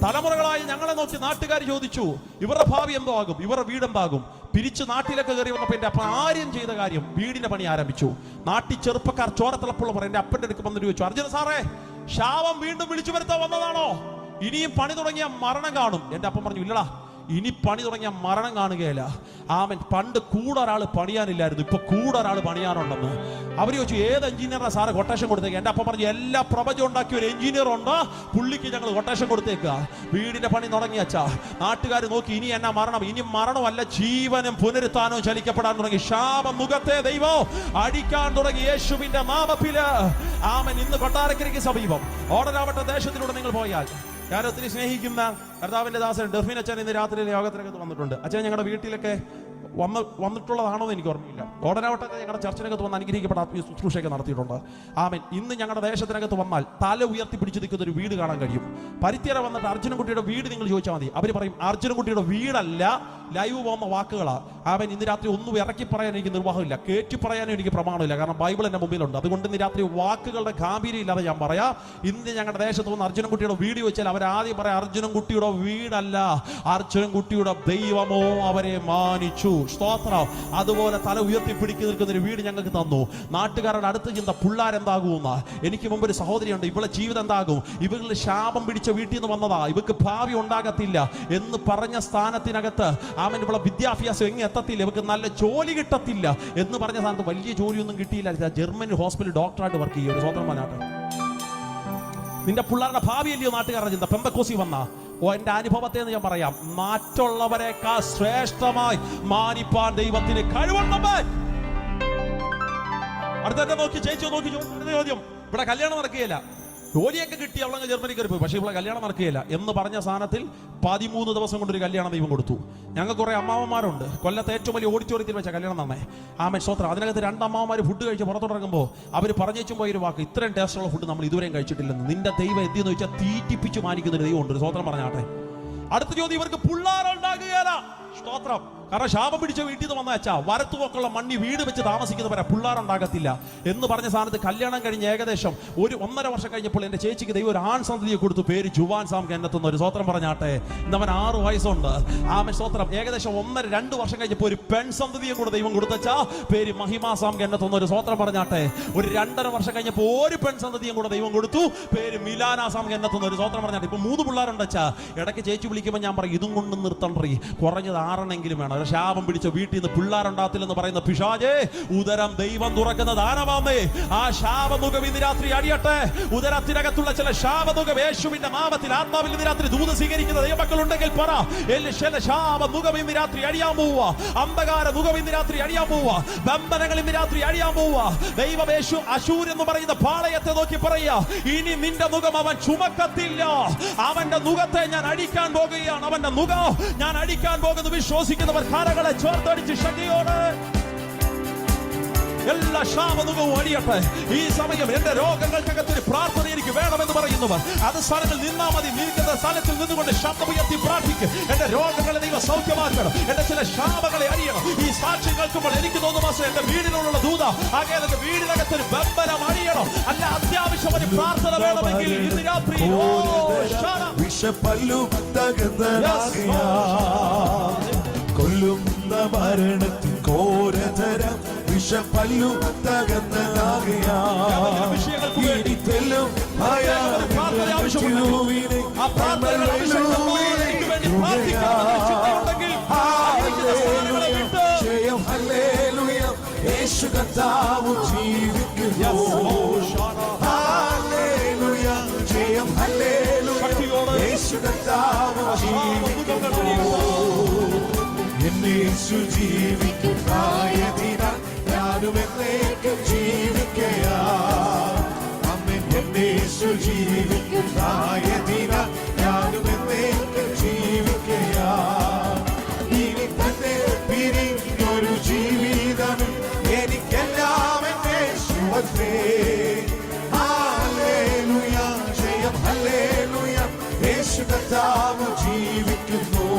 തലമുറകളായി ഞങ്ങളെ നോക്കി നാട്ടുകാർ ചോദിച്ചു, ഇവരുടെ ഭാവി എന്തോ ആകും, ഇവരുടെ വീടെന്താകും. പിരിച്ച് നാട്ടിലേക്ക് കയറി വന്നപ്പോൾ എന്റെ അപ്പൻ ആര്യം ചെയ്ത കാര്യം വീടിന്റെ പണി ആരംഭിച്ചു. നാട്ടിൽ ചെറുപ്പക്കാർ ചോരത്തിളപ്പുള്ളവർ എന്റെ അപ്പന്റെ അടുക്ക് വന്നിട്ട് ചോദിച്ചു, അർജുന സാറേ, ശാപം വീണ്ടും വിളിച്ചു വരുത്താൻ വന്നതാണോ? ഇനിയും പണി തുടങ്ങിയ മരണം കാണും. എന്റെ അപ്പം പറഞ്ഞു, ഇല്ലടാ, ഇനി പണി തുടങ്ങിയ മരണം കാണുകയില്ല. ആമൻ. പണ്ട് കൂടെ ഒരാൾ പണിയാനില്ലായിരുന്നു, ഇപ്പൊ കൂടെ ഒരാൾ പണിയാനുണ്ടെന്ന്. അവർ ചോദിച്ചു, ഏത് എഞ്ചിനീയറാ സാറ് കൊട്ടേഷൻ കൊടുത്തേക്ക്? എന്റെ അപ്പം പറഞ്ഞു, എല്ലാ പ്രപഞ്ചം ഉണ്ടാക്കിയ ഒരു എഞ്ചിനീയർ ഉണ്ട്, പുള്ളിക്ക് ഞങ്ങൾ കൊട്ടേഷൻ കൊടുത്തേക്കുക. വീടിന്റെ പണി തുടങ്ങിയച്ചാ. നാട്ടുകാർ നോക്കി, ഇനി എന്നാ മരണം? ഇനി മരണമല്ല, ജീവനും പുനരുത്ഥാനവും ചലിക്കപ്പെടാൻ തുടങ്ങി. ശാപം മുഖത്തെ ദൈവം അടിക്കാൻ തുടങ്ങി യേശുവിന്റെ നാമത്തില്. ആമൻ. ഇന്ന് കൊട്ടാരക്കരയ്ക്ക് സമീപം ഓടനാവട്ട ദേശത്തിലൂടെ നിങ്ങൾ പോയാൽ ഞാൻ ഒത്തിരി സ്നേഹിക്കുന്ന കർത്താവിന്റെ ദാസൻ ഡെർഫിൻ അച്ഛൻ ഇന്ന് രാത്രി യോഗത്തിനകത്ത് വന്നിട്ടുണ്ട്. അച്ഛൻ ഞങ്ങളുടെ വീട്ടിലൊക്കെ വന്നിട്ടുള്ളതാണോ എന്ന് എനിക്ക് ഓർമ്മയില്ല. ഓടനാവട്ടത്തെ ഞങ്ങളുടെ ചർച്ചിനകത്ത് വന്ന് അനുഗ്രഹിക്കപ്പെട്ട ശുശ്രൂഷയൊക്കെ നടത്തിയിട്ടുണ്ട്. ആമൻ. ഇന്ന് ഞങ്ങളുടെ ദേശത്തിനകത്ത് വന്നാൽ തല ഉയർത്തി പിടിച്ചു നിൽക്കുന്ന ഒരു വീട് കാണാൻ കഴിയും. പരിത്യര വന്നിട്ട് അർജുനൻകുട്ടിയുടെ വീട് നിങ്ങൾ ചോദിച്ചാൽ മതി. അവർ പറയും, അർജുനൻകുട്ടിയുടെ വീടല്ല, ലൈവ് പോകുന്ന വാക്കുകളാ. ആമൻ. ഇന്ന് രാത്രി ഒന്നും ഇറക്കി പറയാൻ എനിക്ക് നിർവാഹമില്ല, കയറ്റി പറയാനും എനിക്ക് പ്രമാണമില്ല. കാരണം ബൈബിൾ എന്റെ മുമ്പിലുണ്ട്. അതുകൊണ്ട് ഇന്ന് രാത്രി വാക്കുകളുടെ ഗാംഭീര്യം ഇല്ലാതെ ഞാൻ പറയാം. ഇന്ന് ഞങ്ങളുടെ ദേശത്ത് വന്ന് അർജുനൻകുട്ടിയുടെ വീട് വെച്ചാൽ അവരാദ്യം പറയാം, അർജുനൻകുട്ടിയുടെ വീടല്ല, അർജുനൻകുട്ടിയുടെ ദൈവമോ അവരെ മാനിച്ചു. സ്തോത്രം. അതുപോലെ തല ഉയർത്തി പിടിക്കി നിൽക്കുന്ന ഒരു വീട് ഞങ്ങൾക്ക് തന്നു. നാട്ടുകാരുടെ അടുത്ത് ചിന്ത, പിള്ളേരെന്താകുമെന്ന. എനിക്ക് മുമ്പ് ഒരു സഹോദരിയുണ്ട്, ഇവളെ ജീവിതം എന്താകും? ഇവളുടെ ശാപം പിടിച്ച വീട്ടിൽ നിന്ന് വന്നതാ, ഇവർക്ക് ഭാവി ഉണ്ടാകത്തില്ല എന്ന് പറഞ്ഞ സ്ഥാനത്തിനകത്ത് അവൻ ഇവളെ വിദ്യാഭ്യാസം എങ്ങനെ എത്തത്തില്ല, ഇവർക്ക് നല്ല ജോലി കിട്ടത്തില്ല എന്ന് പറഞ്ഞ സ്ഥാനത്ത് വലിയ ജോലിയൊന്നും കിട്ടിയില്ല. ജർമ്മൻ ഹോസ്പിറ്റലിൽ ഡോക്ടറായിട്ട് വർക്ക് ചെയ്യുക. ഒരു സ്വതന്ത്രമാനാട്ടെ. നിന്റെ പിള്ളേരുടെ ഭാവിയല്ലയോ നാട്ടുകാരുടെ ചിന്ത? പെന്തക്കോസി വന്ന എന്റെ അനുഭവത്തെ ഞാൻ പറയാം, മറ്റുള്ളവരെക്കാൾ ശ്രേഷ്ഠമായി മാനിപ്പാൻ ദൈവത്തിന് കഴിവുള്ളവൻ. അടുത്ത നോക്കി ചേച്ചി നോക്കി ചോദ്യം, ഇവിടെ കല്യാണം നടക്കുകയില്ല, ജോലിയൊക്കെ കിട്ടി അവളങ്ങ് ജർമ്മനി കയറി പോയി, പക്ഷേ ഇവിടെ കല്യാണം നടക്കുകയില്ല എന്ന് പറഞ്ഞ സ്ഥാനത്തിൽ 13 ദിവസം കൊണ്ടൊരു കല്യാണം ദൈവം കൊടുത്തു. ഞങ്ങൾക്ക് കുറെ അമ്മാവന്മാരുണ്ട്. കൊല്ലത്തെ ഏറ്റവും വലിയ ഓഡിറ്റോറിയത്തിൽ വെച്ച കല്യാണം തന്നെ. ആമേൻ. സ്തോത്രം. അതിനകത്ത് 2 അമ്മാവന്മാർ ഫുഡ് കഴിച്ച് പുറത്തോട്ടിറങ്ങുമ്പോൾ അവർ പറഞ്ഞേച്ചും പോയൊരു വാക്ക്, ഇത്രയും ടേസ്റ്റുള്ള ഫുഡ് നമ്മൾ ഇതുവരെയും കഴിച്ചിട്ടില്ലെന്ന്. നിന്റെ ദൈവം എന്തെന്ന് വെച്ചാൽ തീറ്റിപ്പിച്ച് മാനിക്കുന്ന ഒരു ദൈവം ഉണ്ട്. സ്തോത്രം പറഞ്ഞാട്ടെ. അടുത്ത ചോദ്യം, ഇവർക്ക് പിള്ളേരുണ്ടാകുകയില്ല. സ്തോത്രം. കാരണം ശാപം പിടിച്ച വീട്ടിൽ നിന്ന് വന്ന അച്ഛാ വരത്തുപോക്കുള്ള മണ്ണി വീട് വെച്ച് താമസിക്കുന്നവരെ പിള്ളേരുണ്ടാകത്തില്ല എന്ന് പറഞ്ഞ സ്ഥാനത്ത് കല്യാണം കഴിഞ്ഞ് ഏകദേശം 1.5 വർഷം കഴിഞ്ഞപ്പോൾ എന്റെ ചേച്ചിക്ക് ദൈവം ഒരു ആൺ സന്തതിയെ കൊടുത്തു. പേര് ജുവാൻ സാം കെന്നെത്തുന്ന ഒരു സ്വത്രം പറഞ്ഞാട്ടെ. ഇന്നവൻ 6 വയസ്സുണ്ട്. ആമൻ സ്വത്രം. ഏകദേശം 1.5-2 വർഷം കഴിഞ്ഞപ്പോൾ ഒരു പെൺ സന്തതിയെ കൂടെ ദൈവം കൊടുത്തച്ചാ. പേര് മഹിമാ സാം കെന്നെത്തുന്ന ഒരു സ്വത്രം പറഞ്ഞാട്ടെ. ഒരു 2.5 വർഷം കഴിഞ്ഞപ്പോൾ ഒരു പെൺ സന്തതിയും കൂടെ ദൈവം കൊടുത്തു. പേര് മിലാന സാം കെന്നെത്തുന്ന ഒരു സ്വത്രം പറഞ്ഞാട്ടെ. ഇപ്പൊ 3 പിള്ളേരുണ്ടച്ചാ. ഇടയ്ക്ക് ചേച്ചി വിളിക്കുമ്പോൾ ഞാൻ പറയും ഇതും കൊണ്ട് നിർത്തണ്ടറി, കുറഞ്ഞത് 6 വേണം. ഒരു ശാപം പിടിച്ച വീട്ടിൽ നിന്ന് പിള്ളേരുണ്ടാകത്തില്ലെന്ന് പറയുന്ന പിശാചേ, ഉദരം ദൈവം തുറക്കുന്ന ദാനമാമേ. ആ ശാപമുഖം ഇന്ന് രാത്രി അടിയട്ടെ. ഉദരത്തിനകത്തുള്ള ചില ശാപമുഖം യേശുവിന്റെ നാമത്തിൽ ആത്മാവിൽ ഇന്ന് രാത്രി ദൂത് സ്വീകരിക്കുന്ന ദൈവമക്കളുണ്ടെങ്കിൽ പറ. ശാപമുഖം ഇന്ന് രാത്രി അടിയാൻ പോവുക. അന്ധകാര മുഖം ഇന്ന് രാത്രി അടിയാൻ പോവുക. ബന്ധനങ്ങൾ ഇന്ന് രാത്രി അടിയാൻ പോവുക. ദൈവം യേശു അശൂർ എന്ന് പറയുന്ന പാളയത്തെ നോക്കി പറയുക, ഇനി നിന്റെ മുഖം അവൻ ചുമക്കത്തില്ല. അവന്റെ മുഖത്തെ ഞാൻ അടിക്കാൻ പോകുകയാണ്. അവന്റെ മുഖം ഞാൻ അടിക്കാൻ പോകുന്നു. വിശ്വസിക്കുന്നവർ കരകളെ ചേർത്തടിച്ച് ശക്തിയോടെ എല്ലാ ശാപമുഖവും അടിയട്ടെ. ഈ സമയം എന്റെ രോഗങ്ങൾക്കകത്തൊരു പ്രാർത്ഥന എനിക്ക് വേണമെന്ന് പറയുന്നവർ അത് സ്ഥലങ്ങളിൽ നിന്നാ മതി. നിൽക്കുന്ന സ്ഥലത്തിൽ നിന്നുകൊണ്ട് ശബ്ദമുയർത്തി പ്രാർത്ഥിക്കും. എന്റെ രോഗങ്ങളെ ദൈവം സൗഖ്യമാക്കണം. എന്റെ ചില ശാപങ്ങളെ അറിയണം. ഈ സാക്ഷി കേൾക്കുമ്പോൾ എനിക്ക് തോന്നുന്നു മാസം എന്റെ വീടിനുള്ള ദൂത ആകെ എന്റെ വീടിനകത്തൊരു ബന്ധനം അടിയണം. അല്ല അത്യാവശ്യം ഒരു പ്രാർത്ഥന വേണമെങ്കിൽ ഇന്ന് രാത്രി കൊല്ലുന്ന മരണത്തിൻ ഘോരതരം വിഷപ്പല്ലു തകർന്നതാകയാലും ജയം ഹല്ലേലൂയ യേശു കർത്താവ് ജീവിക്കുന്നു. ഹല്ലേലൂയ ജയം ഹല്ലേലൂയ യേശു കർത്താവ് ജീവിക്കുന്നു. യേശു ജീവിക്കുന്നതിനാൽ ഞാനും എന്നേക്കും ജീവിക്കയാ. അമ്മേ യേശു ജീവിക്കുന്നതിനാൽ ഞാനും എന്നേക്കും ജീവിക്കയാ. ഇനി തന്നെ പിരിഞ്ഞൊരു ജീവിതം എനിക്കെല്ലാം എന്റെ യേശുവേ. ഹല്ലേലൂയ ജയം ഹല്ലേലൂയ യേശു കർത്താവ് ജീവിക്കുന്നു.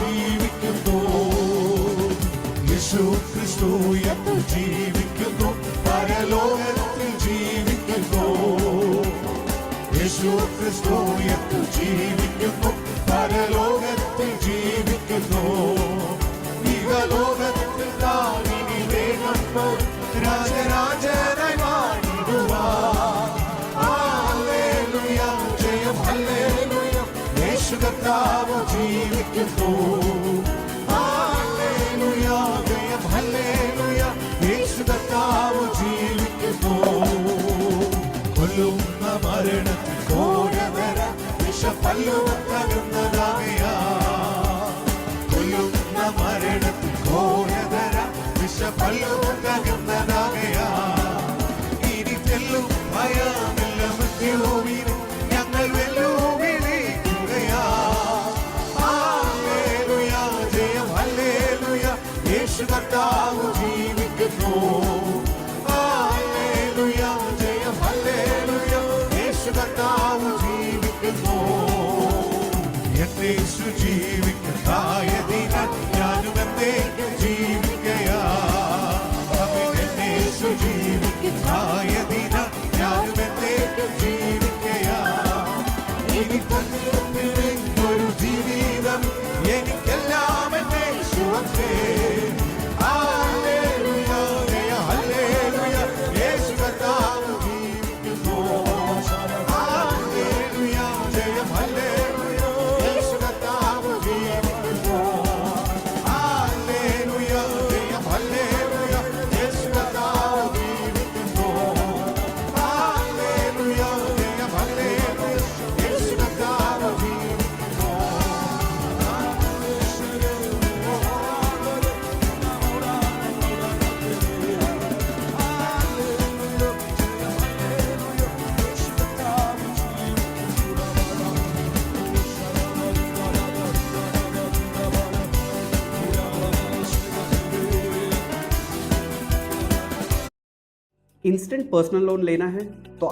ജീവിക്കുന്നു. യേശു ക്രിസ്തു എന്നു ജീവിക്കുന്നു. പരലോകത്തിൽ ജീവിക്കുന്നു. യേശു ക്രിസ്തു എന്നു ജീവിക്കുന്നു. പരലോകത്തിൽ ജീവിക്കുന്നു. ഇഹലോകത്തിൽ ഇനി വേഗം രാജരാജനായി വാണിടുവാൻ. ഹല്ലേലൂയ ജയം ഹല്ലേലൂയ യേശു കർത്താവ് ജീവിക്കുന്നു. ഹല്ലേലൂയ ജയം ഹല്ലേലൂയ യേശു കർത്താവ് ജീവിക്കുന്നു. കൊല്ലുന്ന മരണത്തിൽ ഘോരതര വിഷപ്പല്ലു തകർന്നതാകയാ. കൊല്ലുന്ന മരണത്തിൽ ഘോരതര വിഷപ്പല്ലു തകർന്നതാകയാ. ഇനി തെല്ലും ഭയമില്ല മൃത്യുവിന് ഞങ്ങൾ വെല്ലുവിളിക്കുകയാ. ഹല്ലേലൂയ ജയം ഹല്ലേലൂയ യേശു കർത്താവ് ജീവിക്കുന്നു. ഹല്ലേലൂയ ജയം ഹല്ലേലൂയ യേശു കർത്താവ് ജീവിക്കുന്നു. എന്റെ യേശു ജീവിക്കുന്നതിനാൽ ഞാനും എന്നേക്കും ജീവിക്കയാ. എന്റെ യേശു ജീവിക്കുന്നതിനാൽ ഞാനും എന്നേക്കും ജീവിക്കയാ. ഇനി ഒരു ജീവിതം എനിക്കെല്ലാം എന്റെ യേശുവേ. ഹല്ലേലൂയ ഹല്ലേലൂയ യേശു കർത്താവ് ജീവിക്കുന്നു. ഹല്ലേലൂയ ജയം ഹല്ലേലൂയ യേശു കർത്താവ് ജീവിക്കുന്നു. ഹല്ലേലൂയ ജയം ഹല്ലേലൂയ യേശു കർത്താവ് ജീവിക്കുന്നു. ഹല്ലേലൂയ ജയം ഹല്ലേലൂയ യേശു കർത്താവ് ജീവിക്കുന്നു. इंस्टेंट पर्सनल लोन लेना है तो